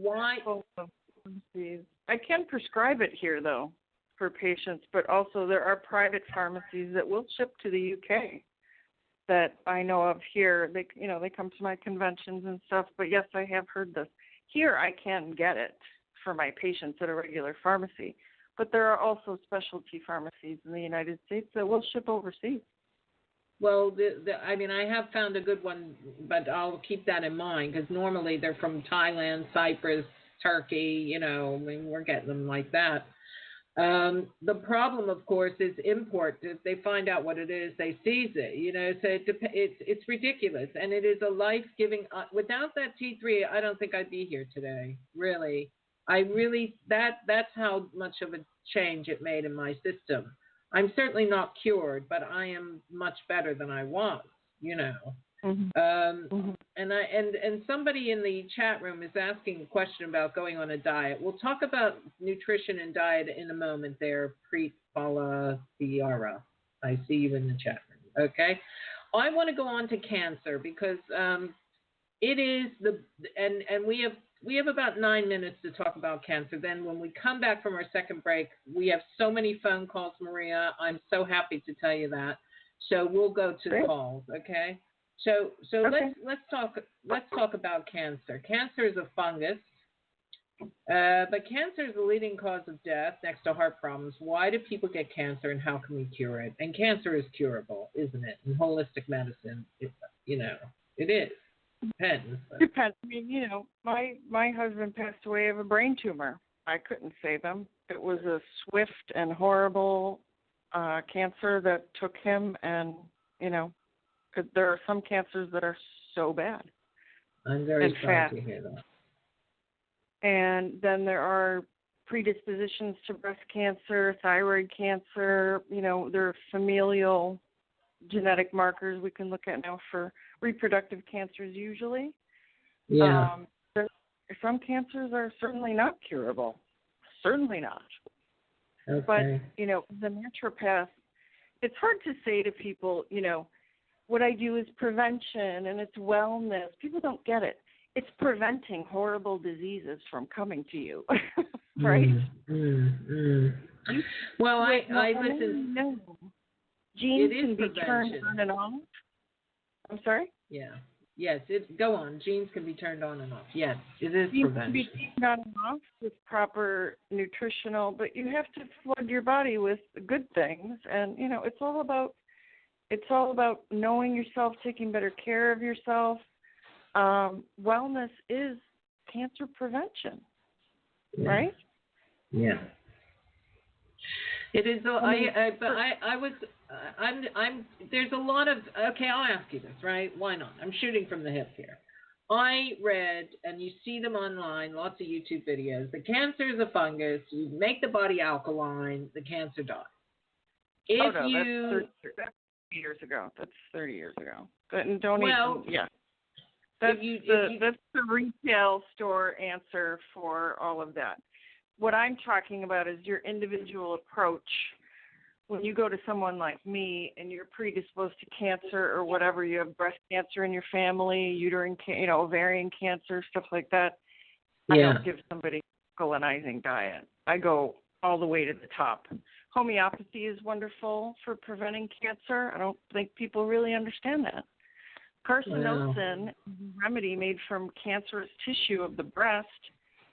why? I can prescribe it here, though, for patients, but also there are private pharmacies that will ship to the UK that I know of here. They come to my conventions and stuff, but yes, I have heard this. Here I can get it for my patients at a regular pharmacy, but there are also specialty pharmacies in the United States that will ship overseas. Well, I have found a good one, but I'll keep that in mind because normally they're from Thailand, Cyprus, Turkey, we're getting them like that. The problem, of course, is import. If they find out what it is, they seize it, so it's ridiculous. And it is a life-giving, without that T3, I don't think I'd be here today, really. That's how much of a change it made in my system. I'm certainly not cured, but I am much better than I was, And somebody in the chat room is asking a question about going on a diet. We'll talk about nutrition and diet in a moment there, Preet Pala Tiara. I see you in the chat room. Okay. I want to go on to cancer because it is and we have about 9 minutes to talk about cancer. Then when we come back from our second break, we have so many phone calls, Maria. I'm so happy to tell you that. So we'll go to the calls, okay? So okay. let's talk about cancer. Cancer is a fungus, but cancer is the leading cause of death next to heart problems. Why do people get cancer, and how can we cure it? And cancer is curable, isn't it? In holistic medicine, it is. Depends. Depends. I mean, my husband passed away of a brain tumor. I couldn't save him. It was a swift and horrible cancer that took him, and because there are some cancers that are so bad. I'm very sorry to hear that. And then there are predispositions to breast cancer, thyroid cancer. There are familial genetic markers we can look at now for reproductive cancers usually. Yeah. Some cancers are certainly not curable. Certainly not. Okay. But, the naturopath, it's hard to say to people, what I do is prevention and it's wellness. People don't get it. It's preventing horrible diseases from coming to you, right? Well, I listen. No. Genes can be turned on and off. I'm sorry? Yeah. Yes. Go on. Genes can be turned on and off. Yes, it is Genes prevention. can be turned on and off with proper nutritional, but you have to flood your body with good things. And it's all about knowing yourself, taking better care of yourself. Wellness is cancer prevention, right? Yeah. It is. There's a lot of. Okay, I'll ask you this, right? Why not? I'm shooting from the hip here. I read, and you see them online, lots of YouTube videos. The cancer is a fungus. You make the body alkaline, the cancer dies. That's 30 years ago. That's 30 years ago. That's the retail store answer for all of that. What I'm talking about is your individual approach. When you go to someone like me and you're predisposed to cancer or whatever, you have breast cancer in your family, uterine, ovarian cancer, stuff like that. I don't give somebody a colonizing diet. I go all the way to the top. Homeopathy is wonderful for preventing cancer. I don't think people really understand that. Carcinosin is a remedy made from cancerous tissue of the breast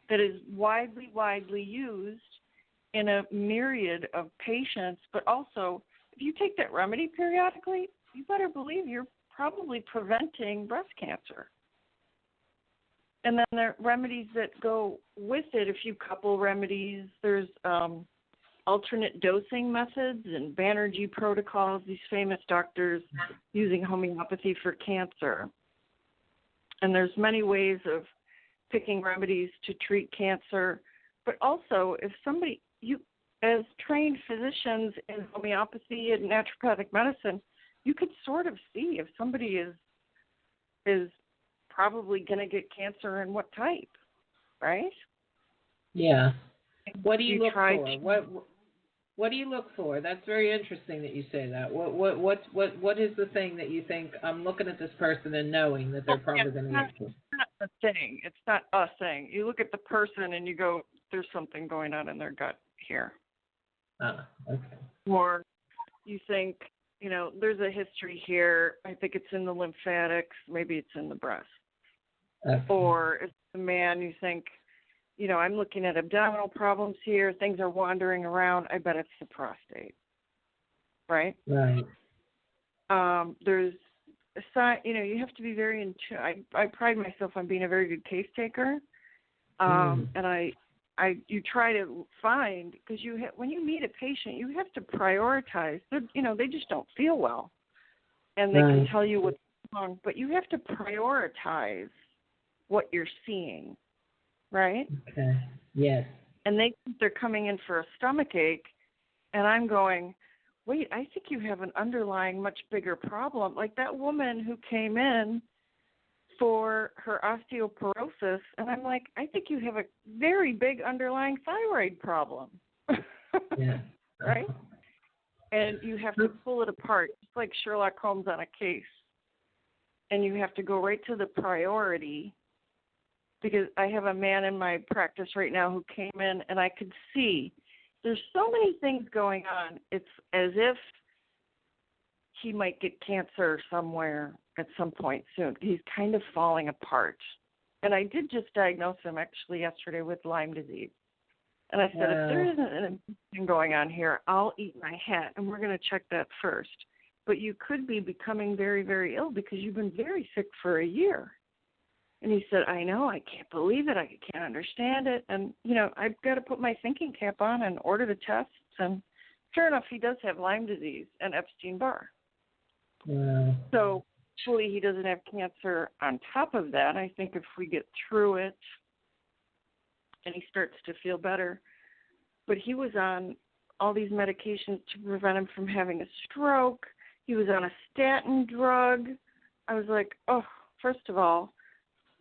that is widely used in a myriad of patients. But also, if you take that remedy periodically, you better believe you're probably preventing breast cancer. And then there are remedies that go with it. If you couple remedies, there's alternate dosing methods and Banerjee protocols, these famous doctors using homeopathy for cancer. And there's many ways of picking remedies to treat cancer. But also, if somebody, you as trained physicians in homeopathy and naturopathic medicine, you could sort of see if somebody is probably going to get cancer and what type, right? Yeah. What do you look for? What do you look for? That's very interesting that you say that. What is the thing that you think, I'm looking at this person and knowing that they're probably going to get cancer? It's not a thing. It's not a thing. You look at the person and you go, there's something going on in their gut here. Okay. Or you think, there's a history here. I think it's in the lymphatics. Maybe it's in the breast. Okay. Or if it's a man, you think, I'm looking at abdominal problems here. Things are wandering around. I bet it's the prostate. Right? Right. There's a sign, you have to be very in tune. I pride myself on being a very good case taker. And you try to find, because when you meet a patient, you have to prioritize. They just don't feel well, and they can tell you what's wrong, but you have to prioritize what you're seeing, right? Okay. Yes. And they're coming in for a stomach ache, and I'm going, wait, I think you have an underlying much bigger problem. Like that woman who came in for her osteoporosis, and I'm like, I think you have a very big underlying thyroid problem. Yeah. Right? And you have to pull it apart, just like Sherlock Holmes on a case. And you have to go right to the priority, because I have a man in my practice right now who came in, and I could see there's so many things going on. It's as if he might get cancer somewhere at some point soon. He's kind of falling apart. And I did just diagnose him actually yesterday with Lyme disease. And I said, if there isn't an infection going on here, I'll eat my hat, and we're going to check that first. But you could be becoming very, very ill because you've been very sick for a year. And he said, I know, I can't believe it. I can't understand it. And, I've got to put my thinking cap on and order the tests. And sure enough, he does have Lyme disease and Epstein-Barr. Wow. So hopefully he doesn't have cancer on top of that. I think if we get through it and he starts to feel better. But he was on all these medications to prevent him from having a stroke. He was on a statin drug. I was like, first of all,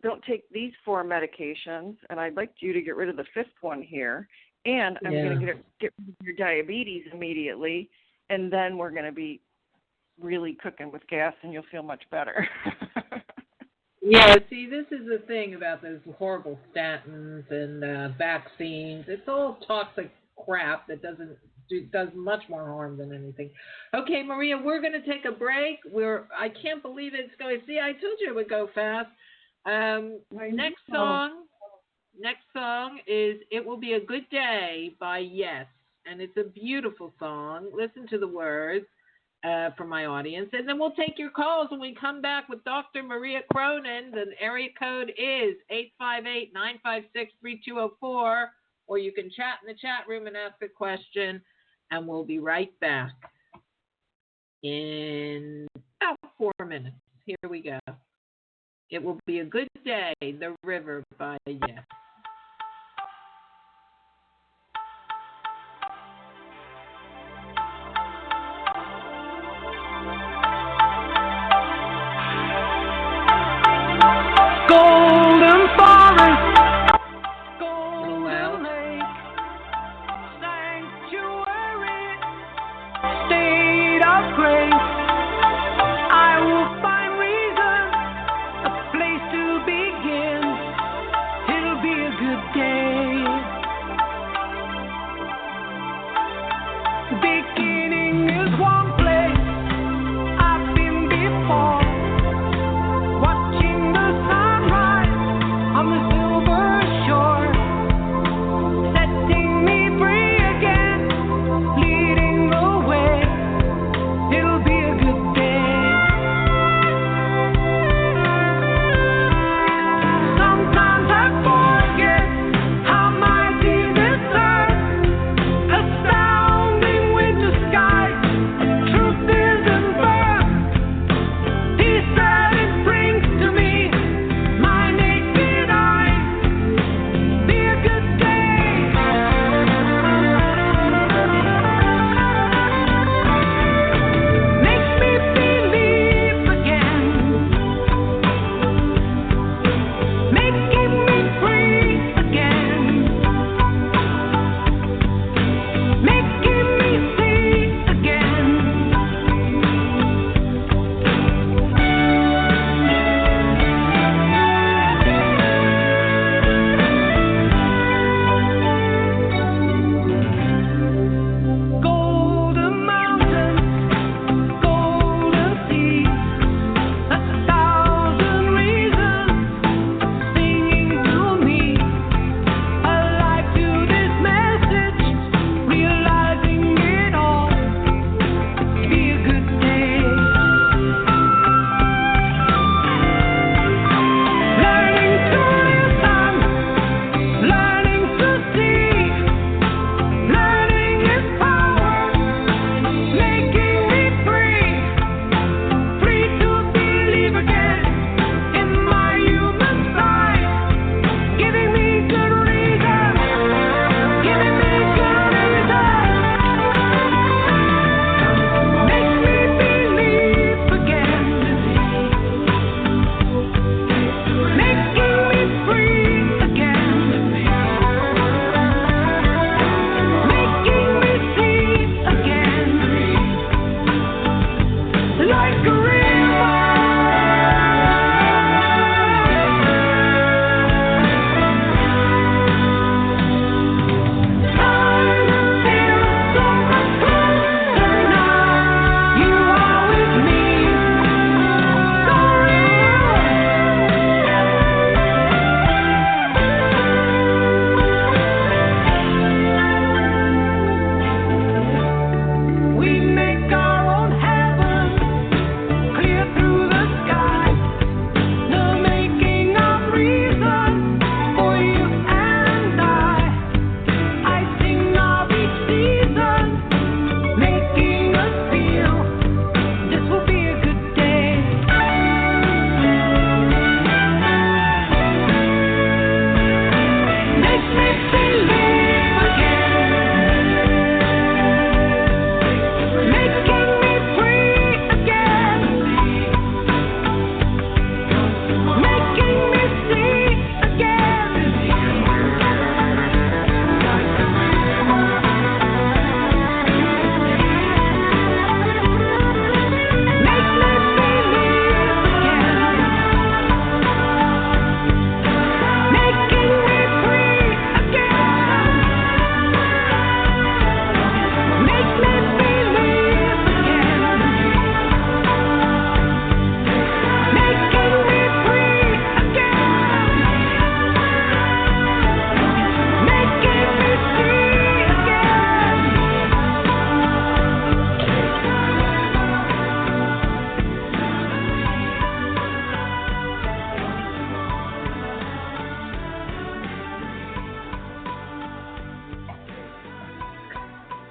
don't take these 4 medications, and I'd like you to get rid of the 5th one here, and I'm going to get rid of your diabetes immediately, and then we're going to be really cooking with gas, and you'll feel much better. Yeah, see, this is the thing about those horrible statins and vaccines. It's all toxic crap that does much more harm than anything. Okay, Maria, we're going to take a break. I can't believe it's going. See, I told you it would go fast. Next song is "It Will Be a Good Day" by Yes, and it's a beautiful song. Listen to the words from my audience, and then we'll take your calls when we come back with Dr. Maria Cronyn. The area code is 858-956-3204, or you can chat in the chat room and ask a question, and we'll be right back in about 4 minutes. Here we go. It Will Be a Good Day, The River by Yes. Golden forest, golden lake, sanctuary, state of grace. I will find reason, a place to begin. It'll be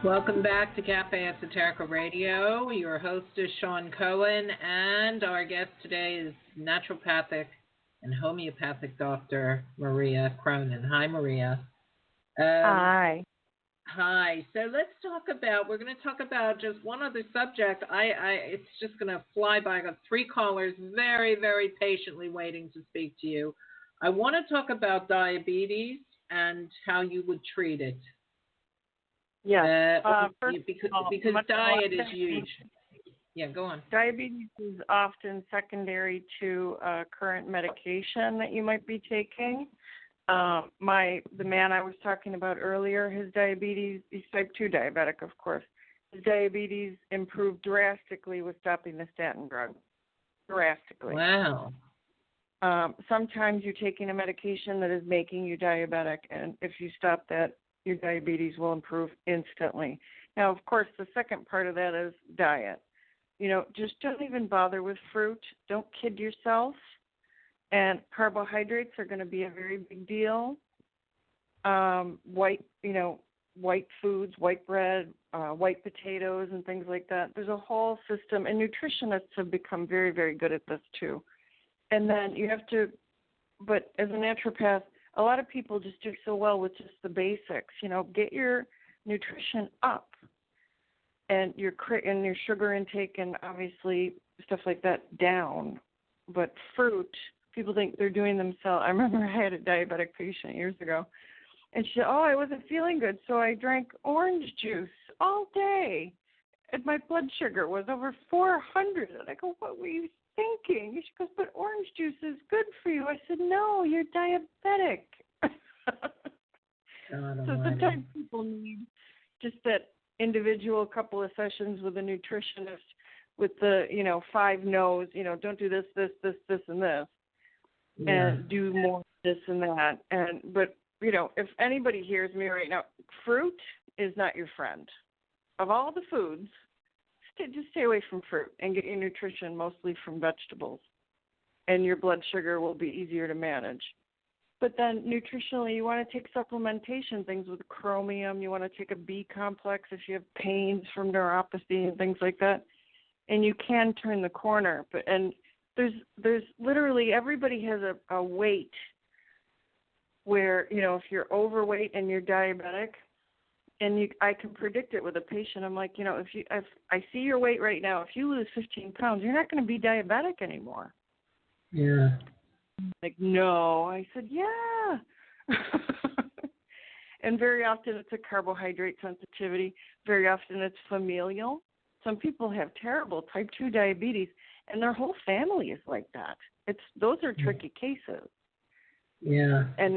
Welcome back to Cafe Esoterica Radio. Your host is Shawn Cohen, and our guest today is Naturopathic and Homeopathic Doctor Maria Cronyn. Hi, Maria. Hi. Hi. So we're going to talk about just one other subject. It's just going to fly by. I got 3 callers very, very patiently waiting to speak to you. I want to talk about diabetes and how you would treat it. Yeah, because diet is huge. Yeah, go on. Diabetes is often secondary to current medication that you might be taking. The man I was talking about earlier, his diabetes, he's type 2 diabetic, of course. His diabetes improved drastically with stopping the statin drug. Drastically. Wow. Sometimes you're taking a medication that is making you diabetic, and if you stop that, your diabetes will improve instantly. Now, of course, the second part of that is diet. Just don't even bother with fruit. Don't kid yourself. And carbohydrates are going to be a very big deal. White foods, white bread, white potatoes, and things like that. There's a whole system, and nutritionists have become very, very good at this too. And then you have to, but as a naturopath, a lot of people just do so well with just the basics. Get your nutrition up and your sugar intake and obviously stuff like that down. But fruit, people think they're doing themselves. I remember I had a diabetic patient years ago, and she said, I wasn't feeling good, so I drank orange juice all day, and my blood sugar was over 400. And I go, what were you thinking? She goes, but orange juice is good for you. I said, no, you're diabetic. So sometimes people need just that individual couple of sessions with a nutritionist with the 5 no's. Don't do this, and this, and do more this and that. But if anybody hears me right now, fruit is not your friend. Of all the foods, just stay away from fruit and get your nutrition mostly from vegetables, and your blood sugar will be easier to manage. But then nutritionally, you want to take supplementation, things with chromium. You want to take a B complex if you have pains from neuropathy and things like that. And you can turn the corner. And there's literally, everybody has a weight where, if you're overweight and you're diabetic, and I can predict it with a patient. I'm like, if I see your weight right now, if you lose 15 pounds, you're not going to be diabetic anymore. Yeah. Like, no. I said, yeah. And very often it's a carbohydrate sensitivity. Very often it's familial. Some people have terrible type 2 diabetes, and their whole family is like that. Those are tricky cases. Yeah. And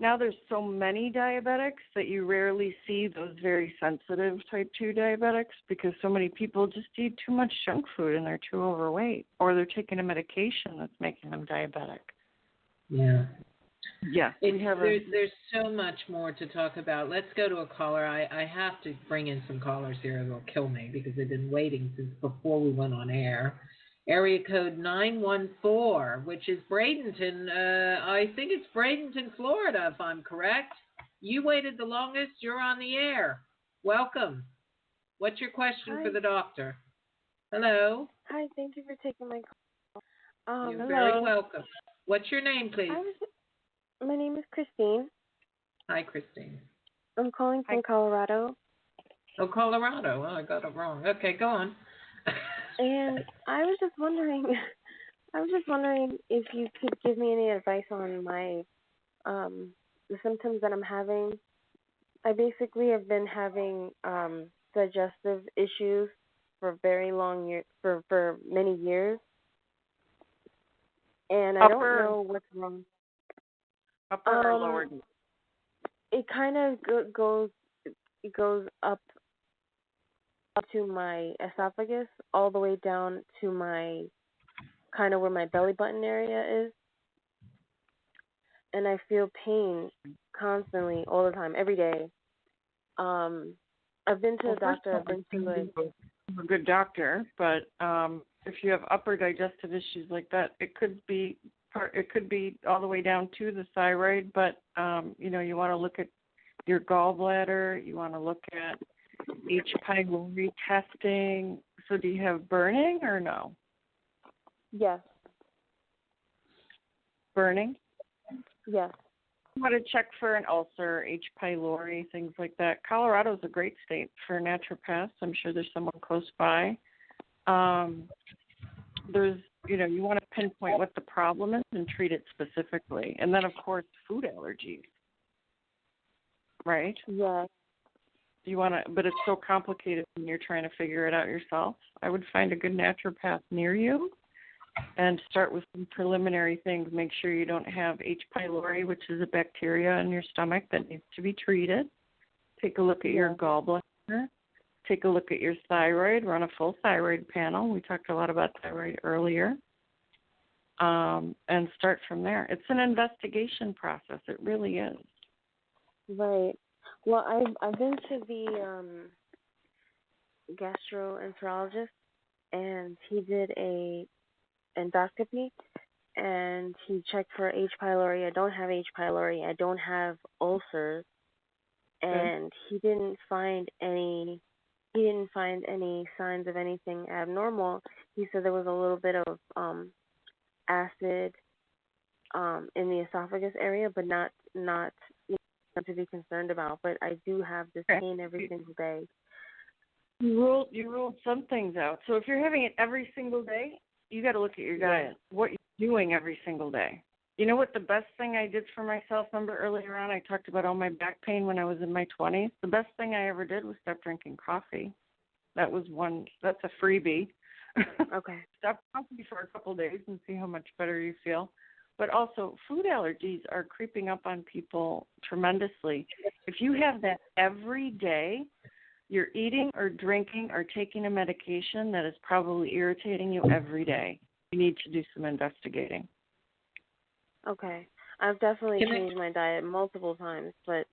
now there's so many diabetics that you rarely see those very sensitive type 2 diabetics, because so many people just eat too much junk food and they're too overweight, or they're taking a medication that's making them diabetic. Yeah. Yeah. There's so much more to talk about. Let's go to a caller. I have to bring in some callers here. They'll kill me because they've been waiting since before we went on air. Area code 914, which is Bradenton. I think it's Bradenton, Florida, if I'm correct. You waited the longest. You're on the air. Welcome. What's your question for the doctor? Hello. Hi, thank you for taking my call. You're very welcome. What's your name, please? My name is Christine. Hi, Christine. I'm calling from Colorado. Oh, Colorado. Oh, I got it wrong. Okay, go on. And I was just wondering if you could give me any advice on my the symptoms that I'm having. I basically have been having digestive issues for very long years, for many years, and I don't know what's wrong. Upper or lower? It kind of goes up to my esophagus, all the way down to my kind of where my belly button area is, and I feel pain constantly, all the time, every day. I've been to a doctor. I've been to a good doctor, but if you have upper digestive issues like that, it could be all the way down to the thyroid. But you want to look at your gallbladder. You want to look at H. pylori testing. So do you have burning or no? Yes. Burning? Yes. You want to check for an ulcer, H. pylori, things like that. Colorado's a great state for naturopaths. I'm sure there's someone close by. You want to pinpoint what the problem is and treat it specifically. And then, of course, food allergies, right? Yes. But it's so complicated when you're trying to figure it out yourself. I would find a good naturopath near you and start with some preliminary things. Make sure you don't have H. pylori, which is a bacteria in your stomach that needs to be treated. Take a look at your gallbladder. Take a look at your thyroid. Run a full thyroid panel. We talked a lot about thyroid earlier. And start from there. It's an investigation process. It really is. Right. Well, I've been to the gastroenterologist, and he did a endoscopy, and he checked for H. pylori. I don't have H. pylori. I don't have ulcers, and he didn't find any signs of anything abnormal. He said there was a little bit of acid in the esophagus area, but not to be concerned about. But I do have this pain every single day. You ruled some things out. So if you're having it every single day, you got to look at your diet. What you're doing every single day. You know what the best thing I did for myself? Remember earlier on I talked about all my back pain when I was in my 20s? The best thing I ever did was stop drinking coffee. That's a freebie. Okay. Stop coffee for a couple of days and see how much better you feel. But also, food allergies are creeping up on people tremendously. If you have that every day, you're eating or drinking or taking a medication that is probably irritating you every day. You need to do some investigating. Okay. I've definitely changed my diet multiple times, but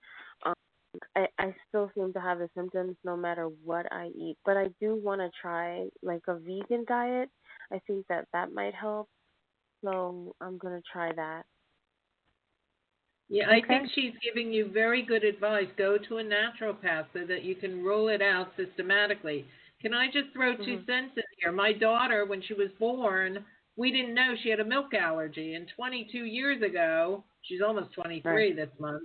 I still seem to have the symptoms no matter what I eat. But I do want to try like a vegan diet. I think that might help. So I'm going to try that. Yeah, I think she's giving you very good advice. Go to a naturopath so that you can rule it out systematically. Can I just throw 2 cents in here? My daughter, when she was born, we didn't know she had a milk allergy. And 22 years ago, she's almost 23 this month,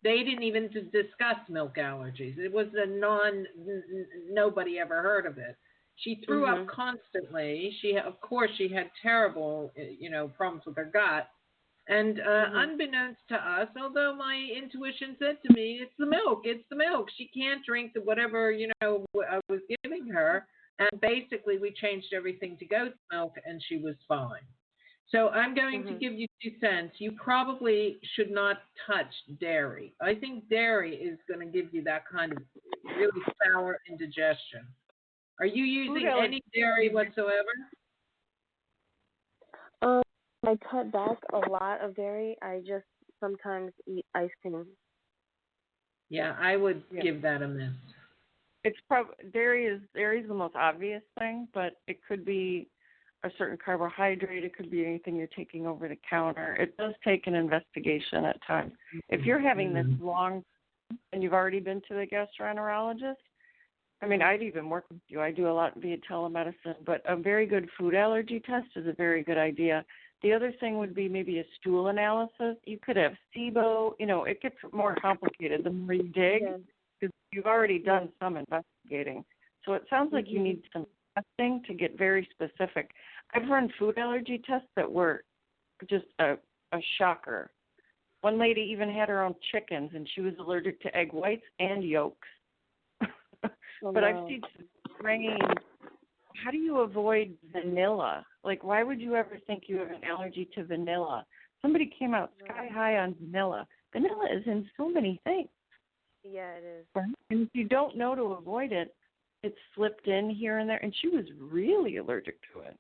they didn't even discuss milk allergies. It was nobody ever heard of it. She threw up constantly. She had terrible, problems with her gut. And unbeknownst to us, although my intuition said to me, it's the milk. She can't drink whatever, I was giving her. And basically we changed everything to goat's milk and she was fine. So I'm going to give you 2 cents. You probably should not touch dairy. I think dairy is going to give you that kind of really sour indigestion. Are you using any dairy whatsoever? I cut back a lot of dairy. I just sometimes eat ice cream. Yeah, I would give that a miss. It's dairy is the most obvious thing, but it could be a certain carbohydrate. It could be anything you're taking over the counter. It does take an investigation at times. If you're having this long and you've already been to the gastroenterologist, I mean, I'd even work with you. I do a lot via telemedicine, but a very good food allergy test is a very good idea. The other thing would be maybe a stool analysis. You could have SIBO. It gets more complicated the more you dig because you've already done some investigating. So it sounds like you need some testing to get very specific. I've run food allergy tests that were just a shocker. One lady even had her own chickens, and she was allergic to egg whites and yolks. But I've seen some strange. How do you avoid vanilla? Like, why would you ever think you have an allergy to vanilla? Somebody came out sky high on vanilla. Vanilla is in so many things. Yeah, it is. And if you don't know to avoid it, it's slipped in here and there, and she was really allergic to it.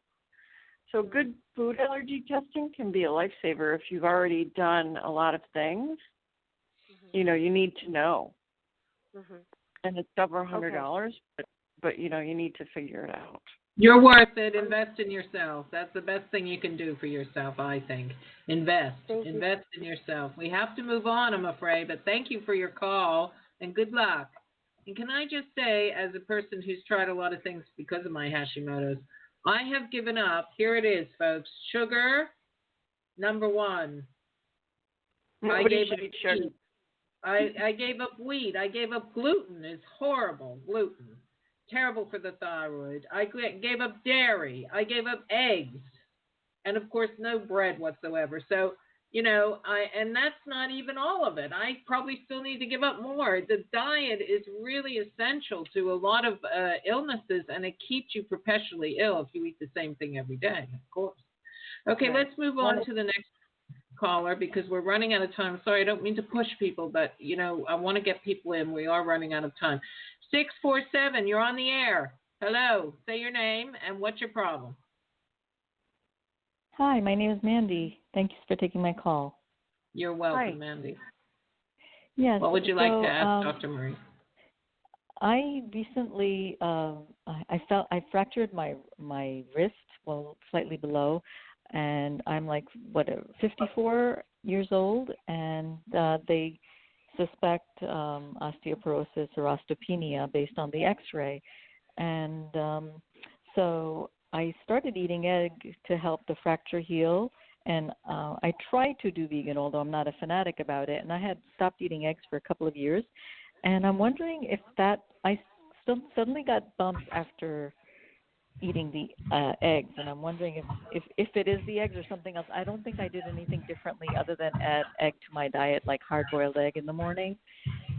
So good food allergy testing can be a lifesaver if you've already done a lot of things. You need to know. And it's several $100, but you need to figure it out. You're worth it. Invest in yourself. That's the best thing you can do for yourself, I think. Invest. Invest in yourself. We have to move on, I'm afraid, but thank you for your call and good luck. And can I just say, as a person who's tried a lot of things because of my Hashimoto's, I have given up. Here it is, folks. Sugar, number one. Nobody should eat sugar. I gave up wheat. I gave up gluten. It's horrible, gluten. Terrible for the thyroid. I gave up dairy. I gave up eggs. And, of course, no bread whatsoever. So, and that's not even all of it. I probably still need to give up more. The diet is really essential to a lot of illnesses, and it keeps you perpetually ill if you eat the same thing every day, of course. Okay, let's move on to the next caller because we're running out of time. Sorry, I don't mean to push people, but, I want to get people in. We are running out of time. 647, you're on the air. Hello. Say your name and what's your problem? Hi, my name is Mandy. Thank you for taking my call. You're welcome, Mandy. Yes. What would you like to ask Dr. Marie? I recently I fractured my wrist, slightly below, and I'm 54 years old, and they suspect osteoporosis or osteopenia based on the X-ray, and so I started eating egg to help the fracture heal, and I tried to do vegan, although I'm not a fanatic about it, and I had stopped eating eggs for a couple of years, and I'm wondering if I still suddenly got bumps after eating the eggs, and I'm wondering if it is the eggs or something else. I don't think I did anything differently other than add egg to my diet, like hard-boiled egg in the morning,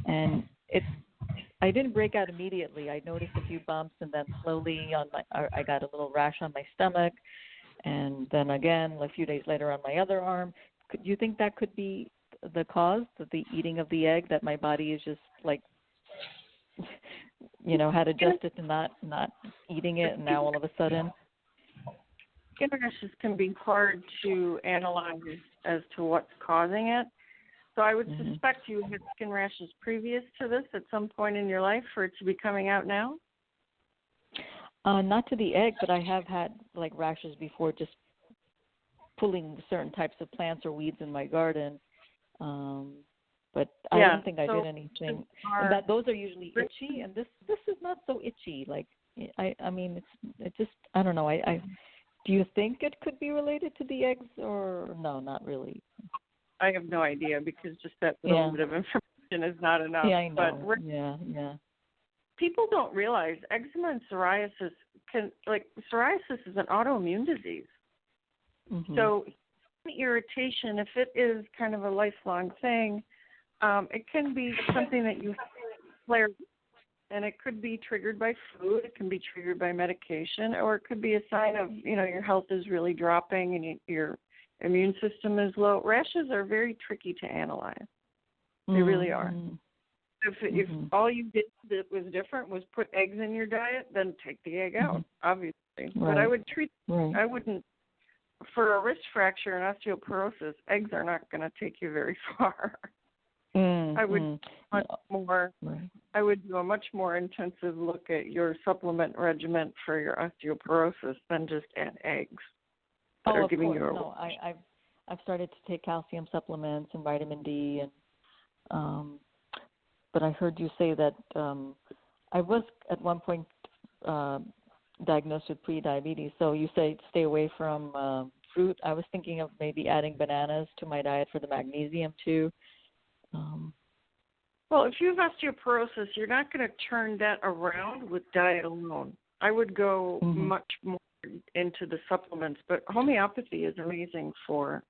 and I didn't break out immediately. I noticed a few bumps, and then slowly I got a little rash on my stomach, and then again a few days later on my other arm. Do you think that could be the cause, the eating of the egg, that my body is just had adjusted to not eating it, and now all of a sudden? Skin rashes can be hard to analyze as to what's causing it. So I would suspect you had skin rashes previous to this at some point in your life for it to be coming out now? Not to the egg, but I have had rashes before just pulling certain types of plants or weeds in my garden. But I don't think I did anything. And those are usually itchy, and this is not so itchy. I mean, it just, I don't know. Do you think it could be related to the eggs, or no, not really? I have no idea, because just that little bit of information is not enough. Yeah, I know. But yeah. People don't realize eczema and psoriasis psoriasis is an autoimmune disease. Mm-hmm. So irritation, if it is kind of a lifelong thing, it can be something that you flare, and it could be triggered by food, it can be triggered by medication, or it could be a sign of, your health is really dropping and your immune system is low. Rashes are very tricky to analyze. They really are. If all you did that was different was put eggs in your diet, then take the egg out, obviously. Right. But I would I wouldn't, for a wrist fracture and osteoporosis, eggs are not going to take you very far. I would I would do a much more intensive look at your supplement regimen for your osteoporosis than just add eggs. Of course. I've started to take calcium supplements and vitamin D, and but I heard you say that I was at one point diagnosed with pre-diabetes. So you say stay away from fruit. I was thinking of maybe adding bananas to my diet for the magnesium too. Well, if you have osteoporosis, you're not going to turn that around with diet alone. I would go much more into the supplements, but homeopathy is amazing for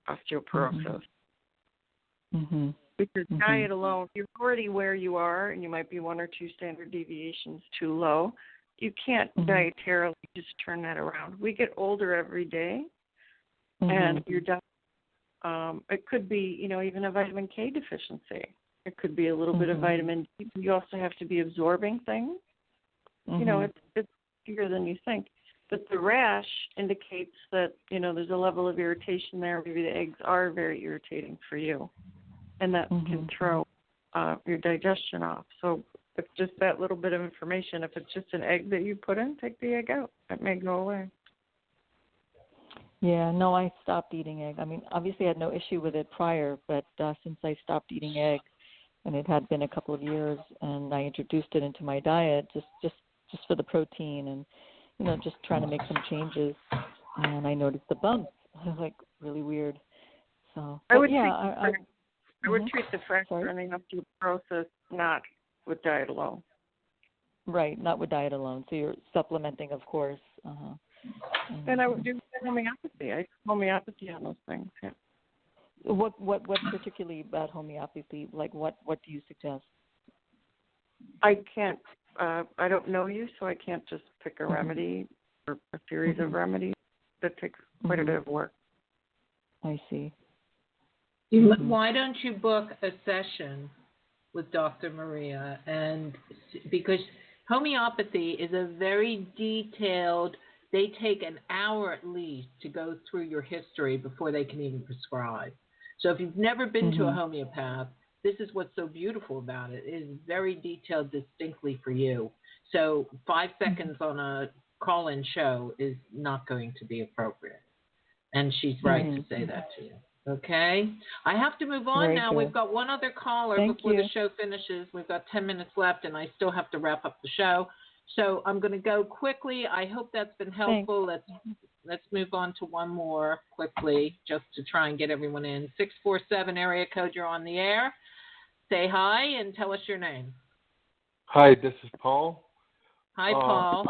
osteoporosis. Because diet alone, you're already where you are, and you might be 1 or 2 standard deviations too low. You can't dietarily just turn that around. We get older every day, and your diet, it could be, even a vitamin K deficiency. It could be a little bit of vitamin D. You also have to be absorbing things. It's bigger than you think. But the rash indicates that, there's a level of irritation there. Maybe the eggs are very irritating for you, and that can throw your digestion off. So It's just that little bit of information. If it's just an egg that you put in, take the egg out. It may go away. Yeah, no, I stopped eating egg. I mean, obviously I had no issue with it prior, but since I stopped eating egg, and it had been a couple of years, and I introduced it into my diet just for the protein and, just trying to make some changes, and I noticed the bumps. I was like, really weird. So, I would treat the fracture and the osteoporosis not with diet alone. Right, not with diet alone. So you're supplementing, of course. Then I would do homeopathy. I do homeopathy on those things. Yeah. What particularly about homeopathy? Like what do you suggest? I can't. I don't know you, so I can't just pick a remedy or a series of remedies. That takes quite a bit of work. I see. Why don't you book a session with Dr. Maria? And because homeopathy is a very detailed, they take an hour at least to go through your history before they can even prescribe. So if you've never been to a homeopath, this is what's so beautiful about it. It is very detailed distinctly for you. So 5 seconds on a call-in show is not going to be appropriate. And she's right to say that to you. Okay? I have to move on now. We've got one other caller before the show finishes. We've got 10 minutes left, and I still have to wrap up the show. So I'm going to go quickly. I hope that's been helpful. Let's move on to one more quickly just to try and get everyone in. 647 area code, you're on the air. Say hi and tell us your name. Hi, this is Paul. Hi, Paul.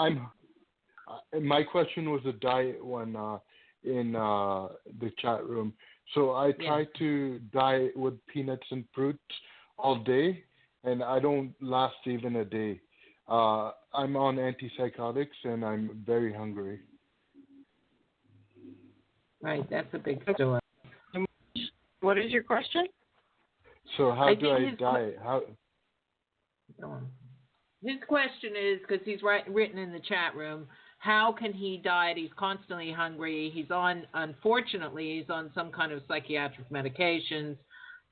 My question was a diet one in the chat room. So I try to diet with peanuts and fruits all day, and I don't last even a day. I'm on antipsychotics, and I'm very hungry. Right, that's a big story. What is your question? So how do I diet? His question is, because he's written in the chat room, how can he diet? He's constantly hungry. Unfortunately, he's on some kind of psychiatric medications.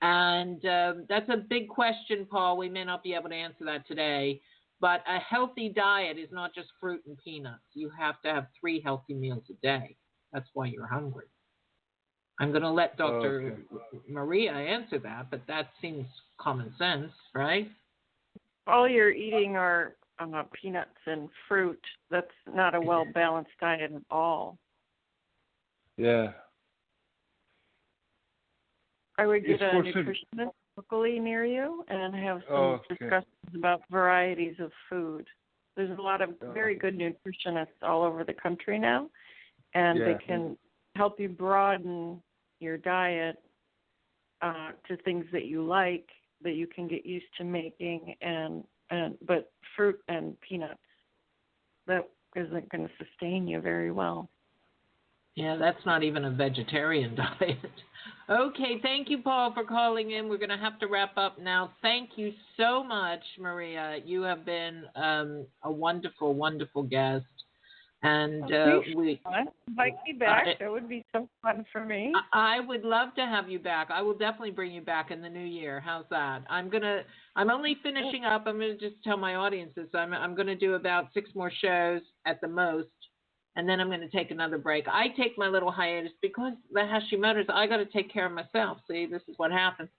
And that's a big question, Paul. We may not be able to answer that today. But a healthy diet is not just fruit and peanuts. You have to have 3 healthy meals a day. That's why you're hungry. I'm going to let Dr. Maria answer that, but that seems common sense, right? All you're eating are peanuts and fruit. That's not a well-balanced diet at all. Yeah. I would get a nutritionist locally near you and have some discussions about varieties of food. There's a lot of very good nutritionists all over the country now, and they can help you broaden your diet to things that you like, that you can get used to making, but fruit and peanuts, that isn't going to sustain you very well. Yeah, that's not even a vegetarian diet. Okay, thank you, Paul, for calling in. We're going to have to wrap up now. Thank you so much, Maria. You have been a wonderful, wonderful guest. And invite me back. That would be so fun for me. I would love to have you back. I will definitely bring you back in the new year. How's that? I'm only finishing up. I'm going to just tell my audiences. I'm going to do about 6 more shows at the most, and then I'm going to take another break. I take my little hiatus because the Hashimoto's. I got to take care of myself. See, this is what happens.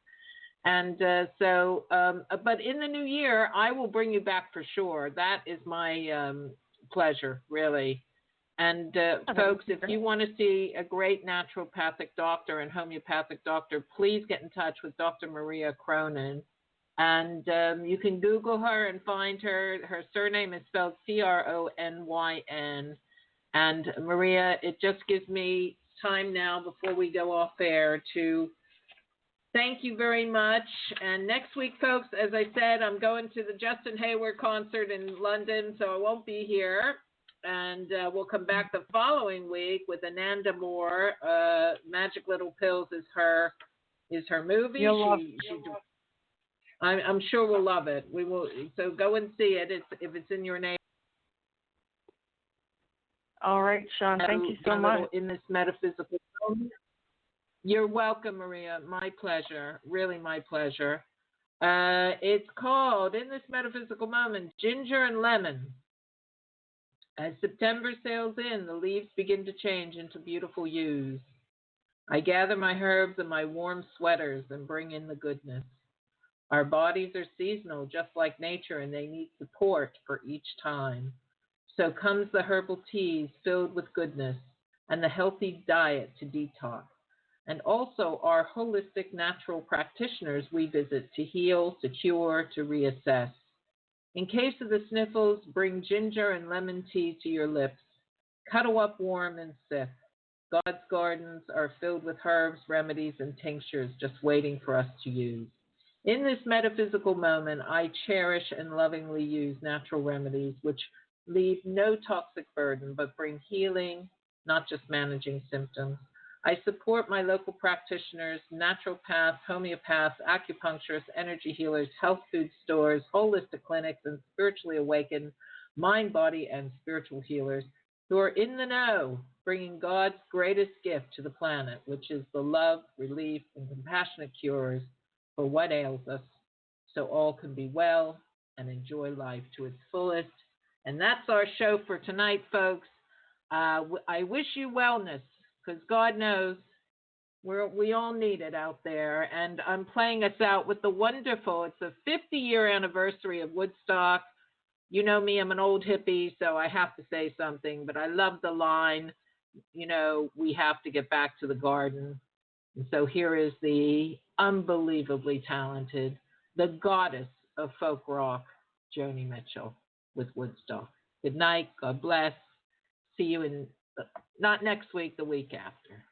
And but in the new year, I will bring you back for sure. That is my pleasure, really. And folks, if you want to see a great naturopathic doctor and homeopathic doctor, please get in touch with Dr. Maria Cronyn. And you can Google her and find her. Her surname is spelled Cronyn. And Maria, it just gives me time now before we go off air to thank you very much. And next week, folks, as I said, I'm going to the Justin Hayward concert in London, so I won't be here. And we'll come back the following week with Ananda Moore. Magic Little Pills is her movie. I'm sure we'll love it. We will. So go and see it if it's in your name. All right, Shawn. Thank you so much. In this metaphysical zone. You're welcome, Maria. My pleasure. Really my pleasure. It's called, in this metaphysical moment, Ginger and Lemon. As September sails in, the leaves begin to change into beautiful hues. I gather my herbs and my warm sweaters and bring in the goodness. Our bodies are seasonal, just like nature, and they need support for each time. So comes the herbal teas filled with goodness and the healthy diet to detox. And also our holistic natural practitioners we visit to heal, to cure, to reassess. In case of the sniffles, bring ginger and lemon tea to your lips. Cuddle up warm and sip. God's gardens are filled with herbs, remedies, and tinctures just waiting for us to use. In this metaphysical moment, I cherish and lovingly use natural remedies which leave no toxic burden but bring healing, not just managing symptoms. I support my local practitioners, naturopaths, homeopaths, acupuncturists, energy healers, health food stores, holistic clinics, and spiritually awakened mind, body, and spiritual healers who are in the know, bringing God's greatest gift to the planet, which is the love, relief, and compassionate cures for what ails us, so all can be well and enjoy life to its fullest. And that's our show for tonight, folks. I wish you wellness, because God knows we all need it out there. And I'm playing us out with the wonderful, it's the 50-year anniversary of Woodstock. You know me, I'm an old hippie, so I have to say something, but I love the line, we have to get back to the garden. And so here is the unbelievably talented, the goddess of folk rock, Joni Mitchell, with Woodstock. Good night. God bless. See you in, not next week, the week after.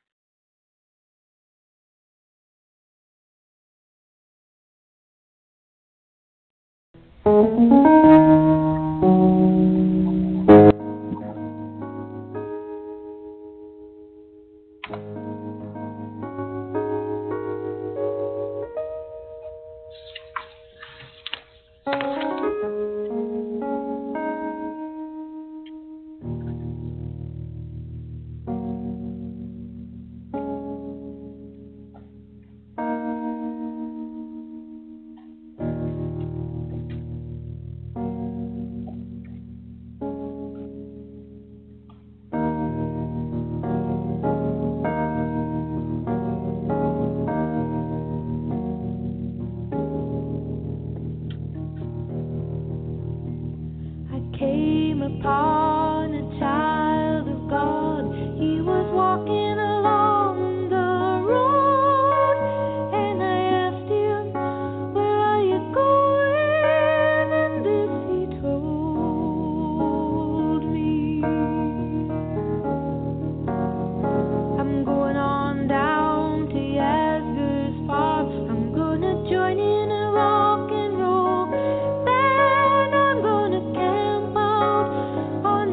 On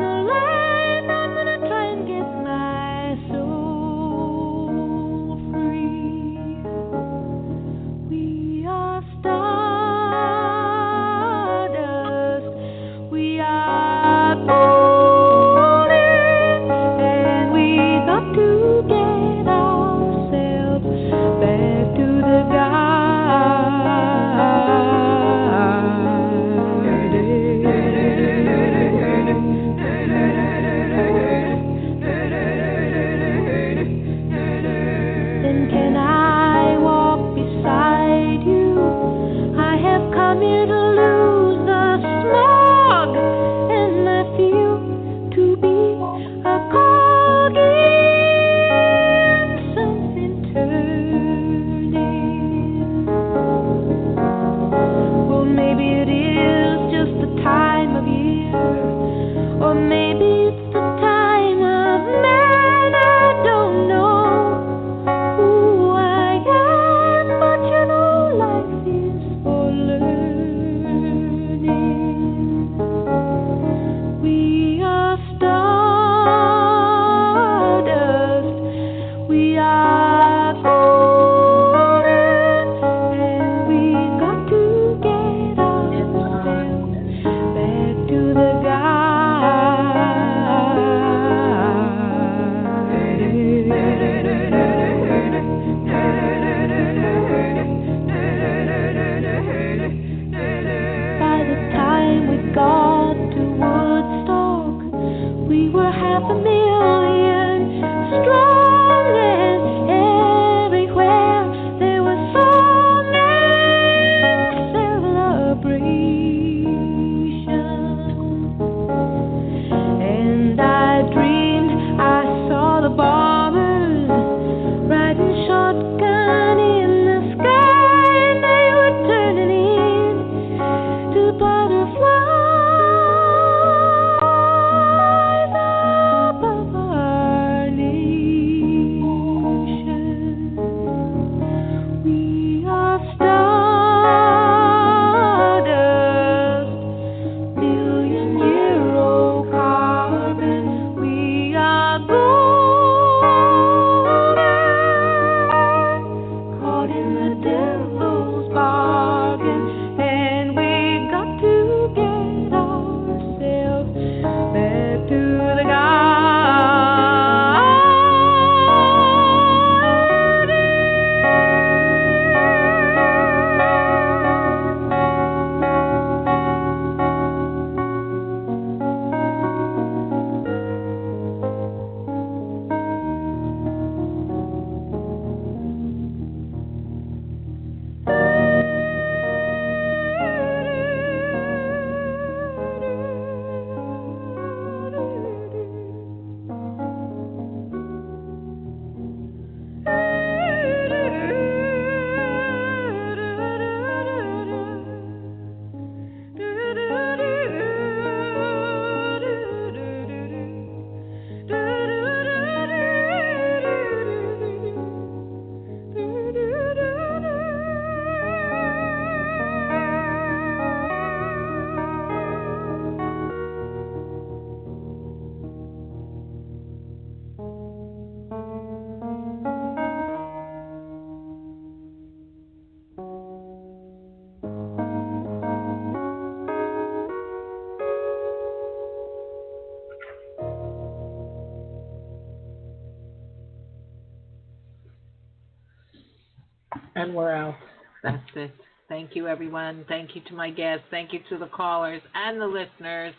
And we're out. That's it. Thank you, everyone. Thank you to my guests. Thank you to the callers and the listeners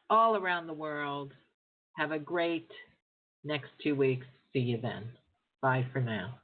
all around the world. Have a great next 2 weeks. See you then. Bye for now.